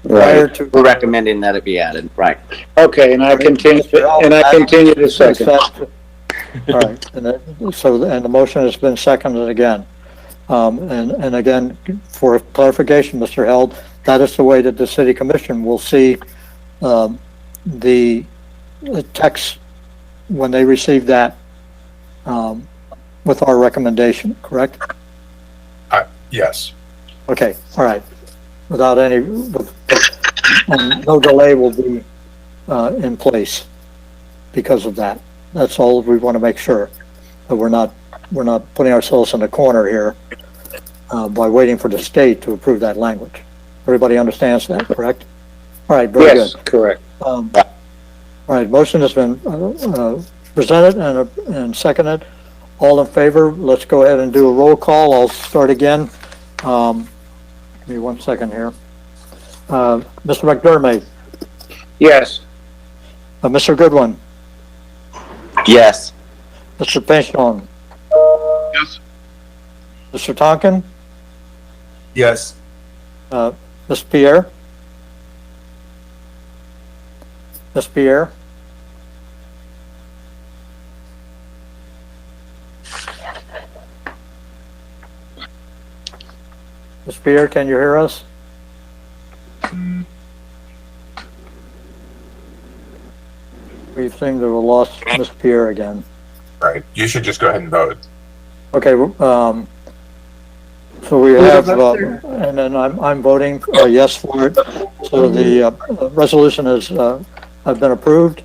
Prior Right. to. We're recommending that it be added, right. Okay, and I continue to second. All right, and the motion has been seconded again. And again, for clarification, Mr. Held, that is the way that the city commission will see the text when they receive that with our recommendation, correct? Yes. Okay, all right. Without any, and no delay will be in place because of that. That's all we want to make sure that we're not putting ourselves in a corner here by waiting for the state to approve that language. Everybody understands that, correct? All right, very Yes, good. correct. All right, motion has been presented and seconded. All in favor, let's go ahead and do a roll call. I'll start again. Give me 1 second here. Mr. McDermott. Yes. Mr. Goodwin. Yes. Mr. Pinchon. Yes. Mr. Tonkin. Yes. Ms. Pierre. Ms. Pierre. Ms. Pierre, can you hear us? We seem to have lost Ms. Pierre again. Right. You should just go ahead and vote. Okay, so we have, and then I'm voting yes for it. So the resolution has been approved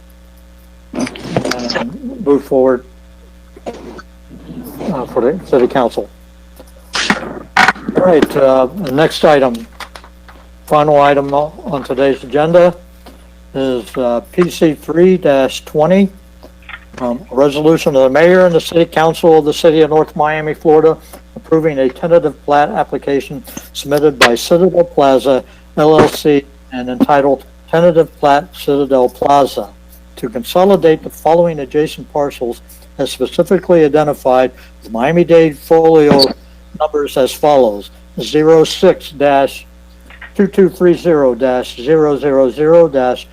and moved forward for the city council. All right, the next item, final item on today's agenda is PC 3-20. A resolution of the mayor and the city council of the city of North Miami, Florida, approving a tentative plat application submitted by Citadel Plaza LLC and entitled Tentative Plat Citadel Plaza to consolidate the following adjacent parcels as specifically identified with Miami-Dade folio numbers as follows: 06-2230-000-0020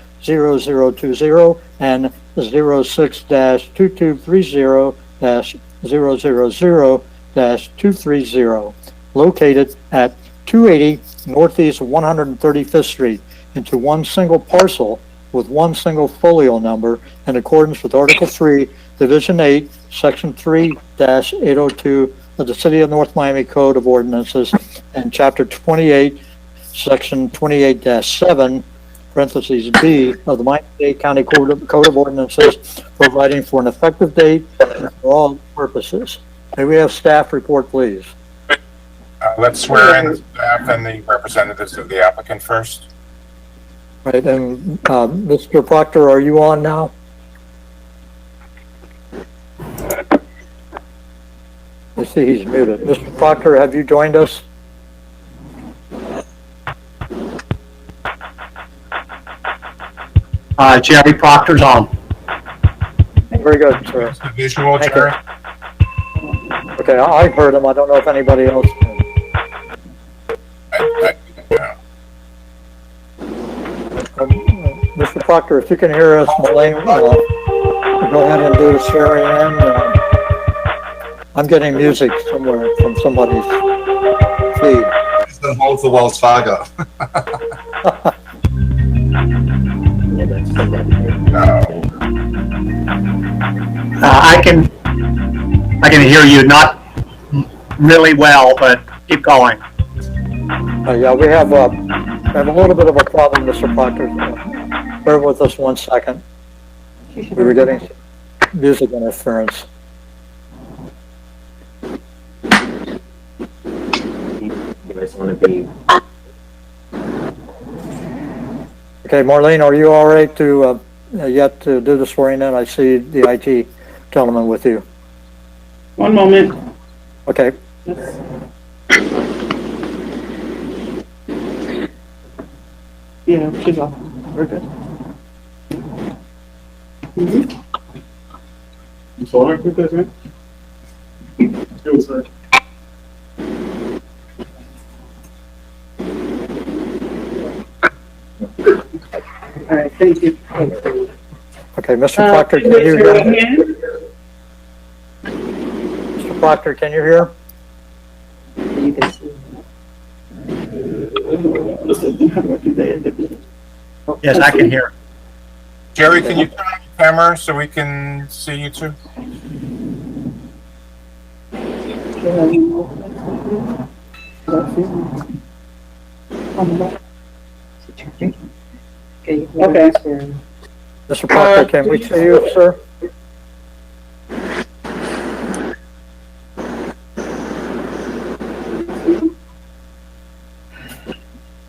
and 06-2230-000-230, located at 280 Northeast 135th Street, into one single parcel with one single folio number in accordance with Article 3, Division 8, Section 3-802 of the City of North Miami Code of Ordinances and Chapter 28, Section 28-7, parentheses B, of the Miami-Dade County Code of Ordinances, providing for an effective date for all purposes. May we have staff report, please? Let's swear in the staff and the representatives of the applicant first. Right, and Mr. Proctor, are you on now? I see he's muted. Mr. Proctor, have you joined us? Jerry Proctor's on. Very good, sir. The visual, Jerry. Okay, I heard him. I don't know if anybody else did. Mr. Proctor, if you can hear us, Malane, go ahead and do the swearing in. I'm getting music somewhere from somebody's feed. It's the whole for Wells Fargo. I can hear you, not really well, but keep going. Yeah, we have a little bit of a problem, Mr. Proctor. Bear with us 1 second. We were getting music interference. Okay, Marlene, are you all right to yet to do the swearing in? I see the IT gentleman with you. One moment. Okay. Yeah, she's off. We're good. Solar replacement? It was a All right, thank you. Okay, Mr. Proctor, can you Raise your right hear? hand. Mr. Proctor, can you hear? You can see. Yes, I can hear. Jerry, can you turn on your camera so we can see you too? Okay. Mr. Proctor, can we see you, sir?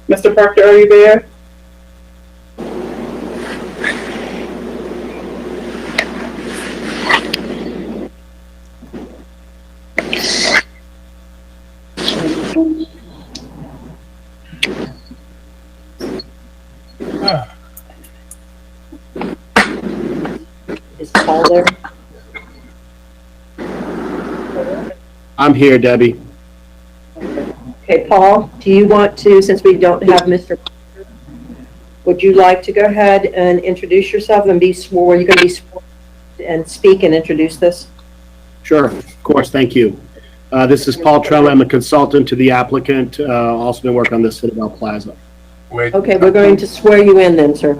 Mr. Proctor, are you there? Is Paul there? I'm here, Debbie. Okay, Paul, do you want to, since we don't have Mr. Proctor, would you like to go ahead and introduce yourself and be sworn? You're going to be sworn and speak and introduce this? Sure, of course, thank you. This is Paul Tremblay. I'm a consultant to the applicant, also been working on the Citadel Plaza. Okay, we're going to swear you in then, sir.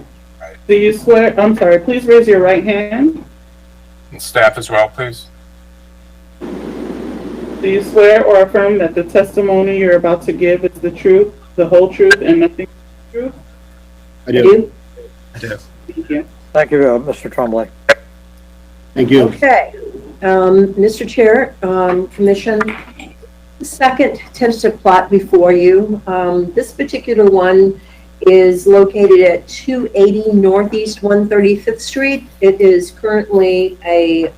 Do you swear, I'm sorry, please raise your right hand. And staff as well, please. Do you swear or affirm that the testimony you're about to give is the truth, the whole truth, and nothing but the truth? I do. I do. Thank you. Thank you, Mr. Tremblay. Thank you. Okay, Mr. Chair, Commission, the second tentative plot before you. This particular one is located at 280 Northeast 135th Street. It is currently a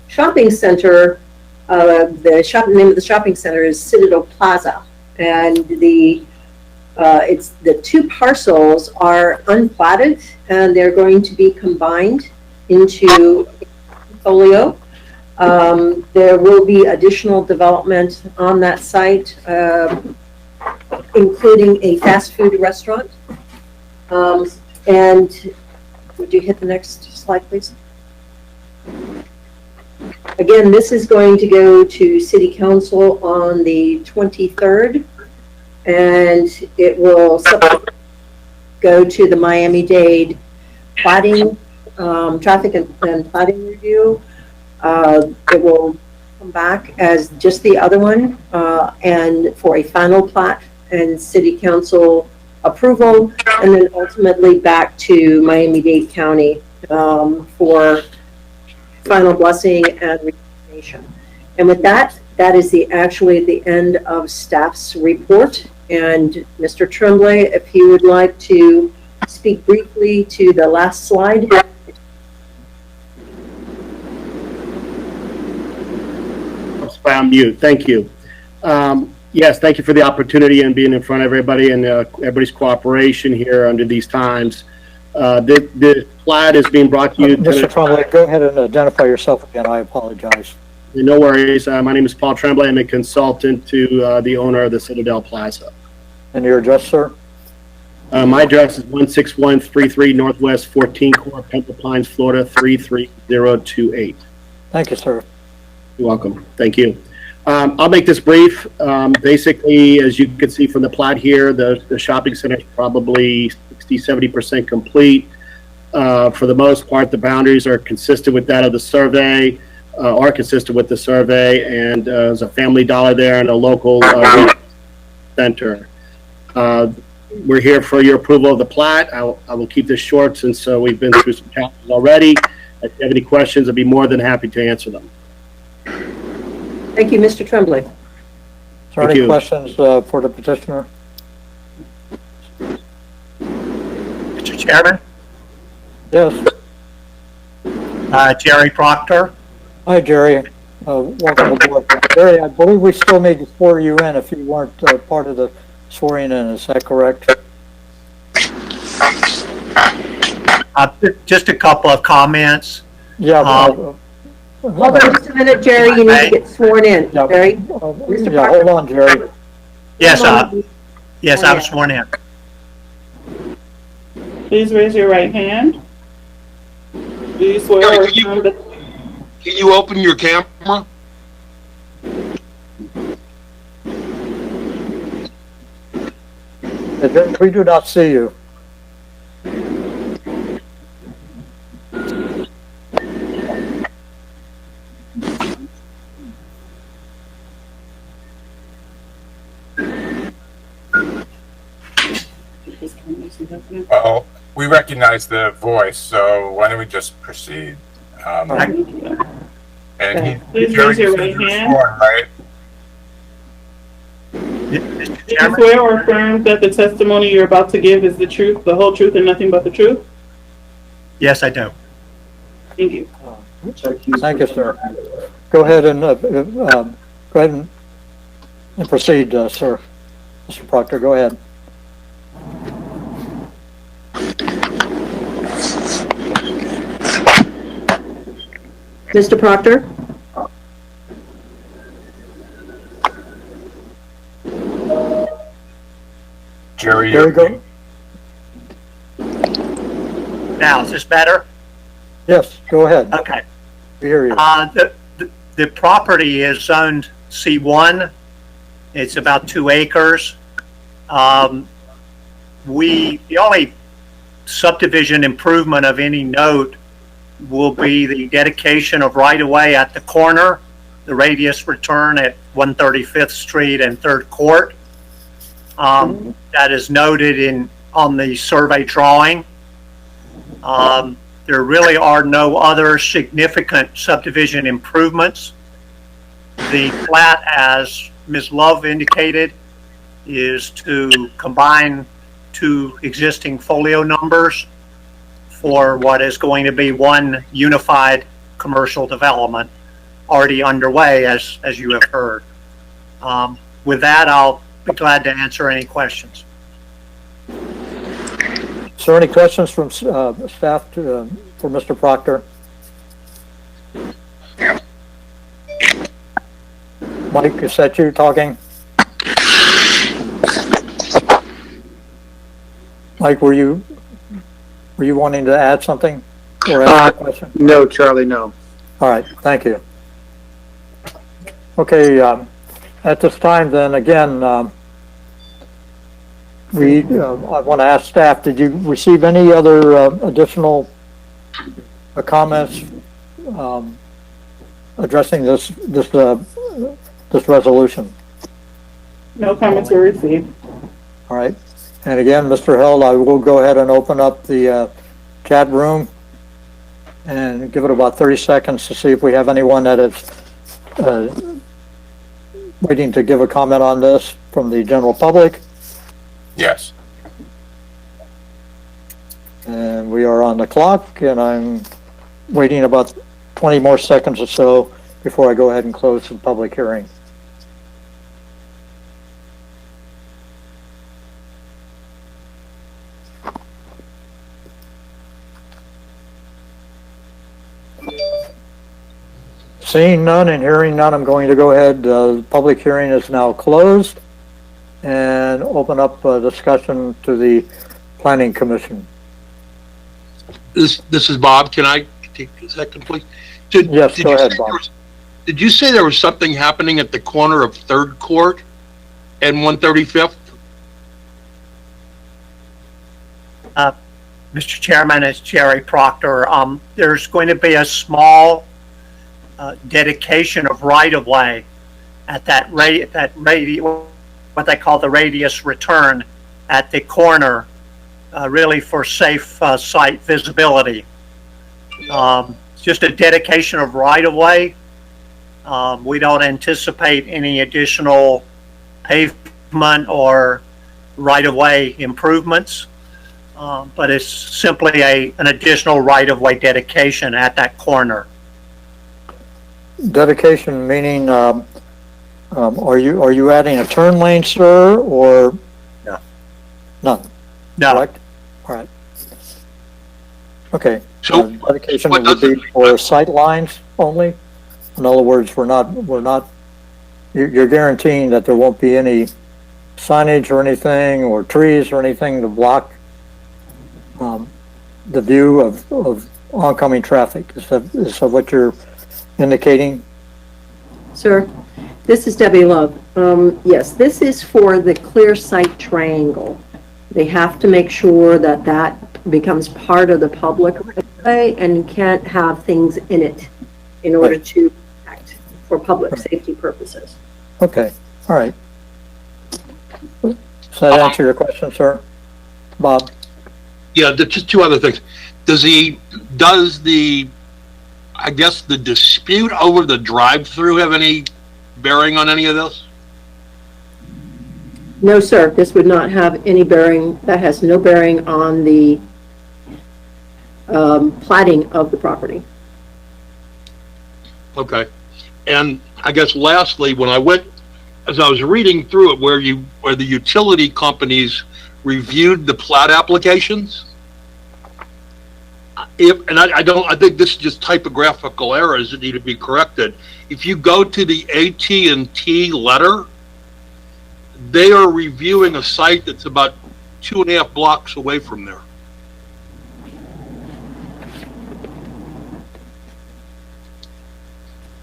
shopping center. The name of the shopping center is Citadel Plaza, and the two parcels are unplatted, and they're going to be combined into a portfolio. There will be additional development on that site, including a fast food restaurant. And would you hit the next slide, please? Again, this is going to go to City Council on the 23rd, and it will go to the Miami-Dade plating, traffic and plating review. It will come back as just the other one, and for a final plat and City Council approval, and then ultimately back to Miami-Dade County for final blessing and recommendation. And with that, that is actually the end of staff's report. And Mr. Tremblay, if you would like to speak briefly to the last slide. I'm mute. Thank you. Yes, thank you for the opportunity and being in front of everybody and everybody's cooperation here under these times. The plat is being brought to you. Mr. Tremblay, go ahead and identify yourself again. I apologize. No worries. My name is Paul Tremblay. I'm a consultant to the owner of the Citadel Plaza. And your address, sir? My address is 16133 Northwest 14 Court, Pembroke Pines, Florida 33028. Thank you, sir. You're welcome. Thank you. I'll make this brief. Basically, as you can see from the plat here, the shopping center is probably 60-70% complete. For the most part, the boundaries are consistent with that of the survey, and there's a Family Dollar there and a local center. We're here for your approval of the plat. I will keep this short since we've been through some chapters already. If you have any questions, I'd be more than happy to answer them. Thank you, Mr. Tremblay. Is there any questions for the petitioner? Mr. Chairman? Yes. Jerry Proctor. Hi, Jerry. Welcome aboard. Jerry, I believe we still need to swear you in if you weren't part of the swearing in. Is that correct? Just a couple of comments. Yeah. Hold on just a minute, Jerry, you need to get sworn in. Yeah. Jerry? Yeah, hold on, Jerry. Yes, Yes, I'm sworn in. Please raise your right hand. Do you swear or affirm that? Can you open your camera? We do not see you. Well, we recognize the voice, so why don't we just proceed? And Please raise your right hand. sworn, right? Do you swear or affirm that the testimony you're about to give is the truth, the whole truth, and nothing but the truth? Yes, I do. Thank you. Thank you, sir. Go ahead and proceed, sir. Mr. Proctor, go ahead. Mr. Proctor? Jerry, There you go. Now, is this better? Yes, go ahead. Okay. We hear you. The property is zoned C1. It's about 2 acres. The only subdivision improvement of any note will be the dedication of right-of-way at the corner, the radius return at 135th Street and 3rd Court. That is noted on the survey drawing. There really are no other significant subdivision improvements. The plat, as Ms. Love indicated, is to combine 2 existing folio numbers for what is going to be one unified commercial development already underway, as you have heard. With that, I'll be glad to answer any questions. Sir, any questions from staff for Mr. Proctor? Mike, is that you talking? Mike, were you wanting to add something or ask a question? No, Charlie, no. All right, thank you. Okay, at this time, then again, I want to ask staff: did you receive any other additional comments addressing this resolution? No comments were received. All right. And again, Mr. Held, I will go ahead and open up the chat room and give it about 30 seconds to see if we have anyone that is waiting to give a comment on this from the general public. Yes. And we are on the clock, and I'm waiting about 20 more seconds or so before I go ahead and close the public hearing. Seeing none and hearing none, I'm going to go ahead. The public hearing is now closed and open up a discussion to the Planning Commission. This is Bob. Can I take a second, please? Yes, go ahead, Bob. Did you say there was something happening at the corner of 3rd Court and 135th? Mr. Chairman, it's Jerry Proctor. There's going to be a small dedication of right-of-way at that what they call the radius return at the corner, really for safe site visibility. Just a dedication of right-of-way. We don't anticipate any additional pavement or right-of-way improvements, but it's simply an additional right-of-way dedication at that corner. Dedication meaning, are you adding a turn lane, sir, or? No. None? No. Correct? All right. Okay. So dedication would be for sight lines only? In other words, you're guaranteeing that there won't be any signage or anything, or trees or anything to block the view of oncoming traffic. Is that what you're indicating? Sir, this is Debbie Love. Yes, this is for the clear sight triangle. They have to make sure that that becomes part of the public way and can't have things in it in order to act for public safety purposes. Okay, all right. Does that answer your question, sir? Bob? Yeah, just two other things. Does the, I guess, the dispute over the drive-through have any bearing on any of this? No, sir, this would not have any bearing, that has no bearing on the platting of the property. Okay. And I guess lastly, when I went, as I was reading through it, where the utility companies reviewed the plat applications, I think this is just typographical errors that need to be corrected. If you go to the AT&T letter, they are reviewing a site that's about 2.5 blocks away from there.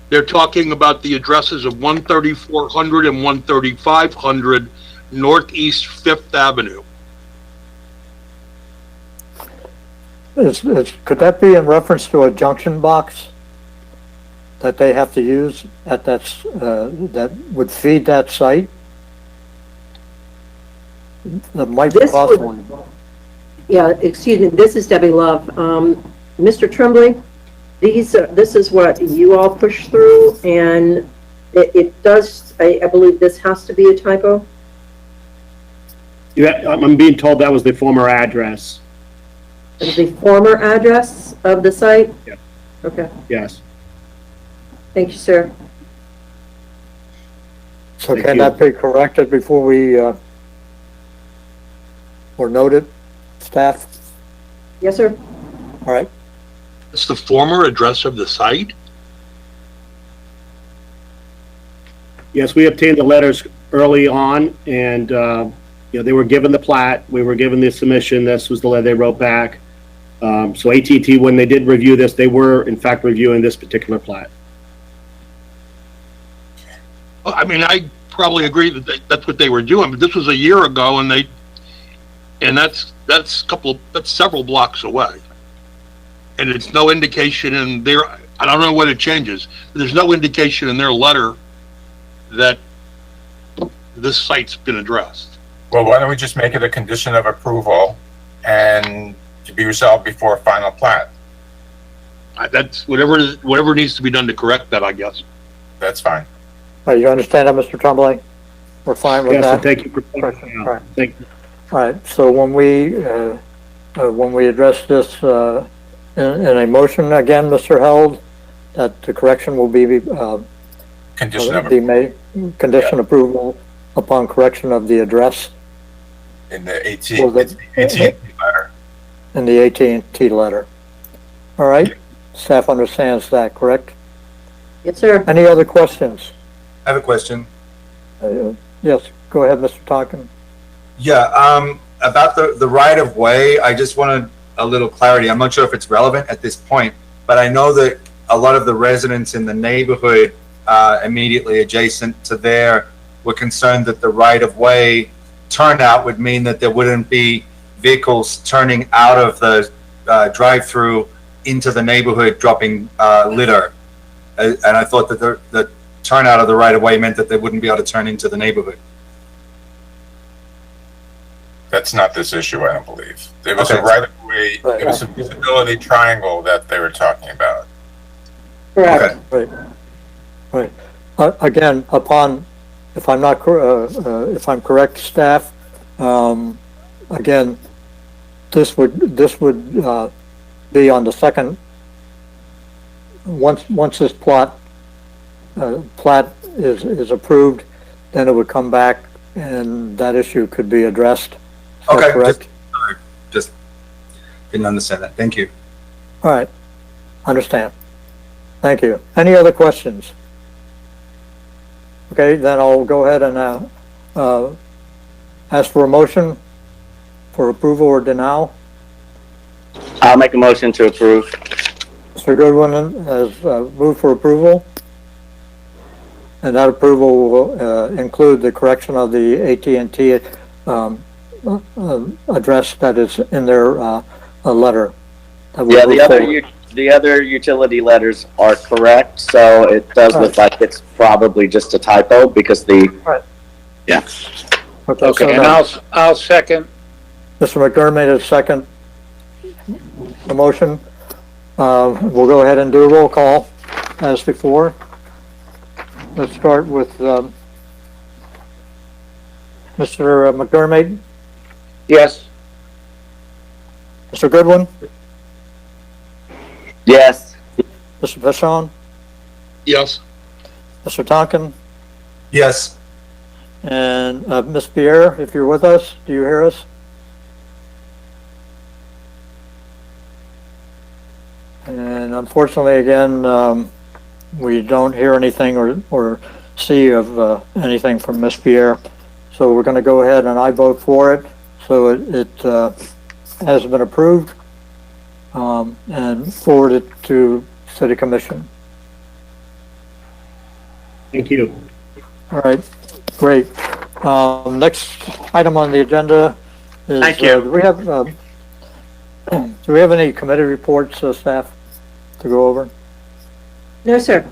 They're talking about the addresses of 13400 and 13500 Northeast 5th Avenue. Could that be in reference to a junction box that they have to use at that would feed that site? That might be possible. Yeah, excuse me, this is Debbie Love. Mr. Tremblay, this is what you all push through, and it does, I believe this has to be a typo. Yeah, I'm being told that was the former address. The former address of the site? Yeah. Okay. Yes. Thank you, sir. So can that be corrected before we, or noted, staff? Yes, sir. All right. It's the former address of the site? Yes, we obtained the letters early on, and they were given the plat. We were given the submission. This was the letter they wrote back. So AT&T, when they did review this, they were in fact reviewing this particular plat. Well, I mean, I probably agree that that's what they were doing, but this was a year ago, and that's several blocks away, and it's no indication in their. I don't know what it changes. But there's no indication in their letter that this site's been addressed. Well, why don't we just make it a condition of approval and to be resolved before final plat? That's whatever needs to be done to correct that, I guess. That's fine. All right, you understand that, Mr. Tremblay? We're fine with Yes, that? thank you for pointing All out. right. Thank you. All right, so when we address this in a motion again, Mr. Held, that the correction will be Condition of made, condition approval upon correction of the address in the Well, the- AT&T letter. in the AT&T letter. All right, staff understands that, correct? Yes, sir. Any other questions? I have a question. Yes, go ahead, Mr. Tonkin. Yeah, about the right of way, I just wanted a little clarity. I'm not sure if it's relevant at this point, but I know that a lot of the residents in the neighborhood immediately adjacent to there were concerned that the right of way turnout would mean that there wouldn't be vehicles turning out of the drive-through into the neighborhood dropping litter. And I thought that the turnout of the right of way meant that they wouldn't be able to turn into the neighborhood. That's not this issue, I don't believe. It was Okay. a right of way, it was a visibility triangle that they were talking about. Correct. Right. Right. Again, if I'm not, if I'm correct, staff, again, this would be on the second, once this plat is approved, then it would come back and that issue could be addressed. Is that Okay, correct? just didn't understand that. Thank you. All right, understand. Thank you. Any other questions? Okay, then I'll go ahead and ask for a motion for approval or denial. I'll make a motion to approve. Mr. Goodwin has moved for approval. And that approval will include the correction of the AT&T address that is in their letter. Yeah, the other utility letters are correct, so it does look like it's probably just a typo because yeah. Okay, and I'll second. Mr. McDermott is second the motion. We'll go ahead and do a roll call as before. Let's start with Mr. McDermott. Yes. Mr. Goodwin? Yes. Mr. Vachon? Yes. Mr. Tonkin? Yes. And Ms. Pierre, if you're with us, do you hear us? And unfortunately, again, we don't hear anything or see of anything from Ms. Pierre. So we're going to go ahead and I vote for it. So it has been approved and forwarded to City Commission. Thank you. All right, great. Next item on the agenda is, Thank you. Do we have any committee reports, staff, to go over? No, sir.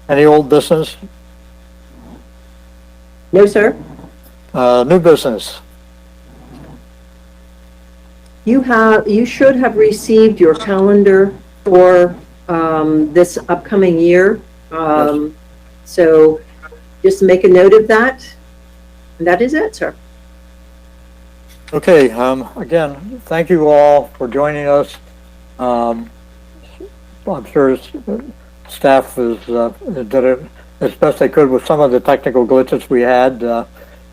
Any old business? No, sir. New business? You should have received your calendar for this upcoming year. So just make a note of that. And that is it, sir. Okay, again, thank you all for joining us. I'm sure staff did it as best they could with some of the technical glitches we had.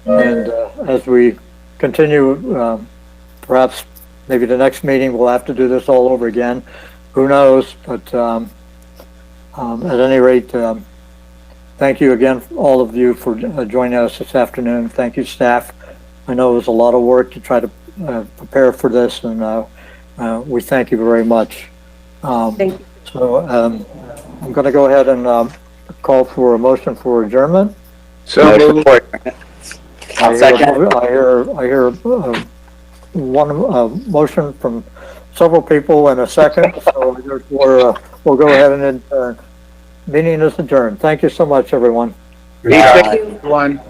And as we continue, perhaps maybe the next meeting we'll have to do this all over again. Who knows? But at any rate, thank you again, all of you, for joining us this afternoon. Thank you, staff. I know it was a lot of work to try to prepare for this, and we thank you very much. Thank you. So I'm going to go ahead and call for a motion for adjournment. So moved. I'll second. I hear one motion from several people and a second, so therefore we'll go ahead and adjourn. Meeting is adjourned. Thank you so much, everyone. Be safe, everyone.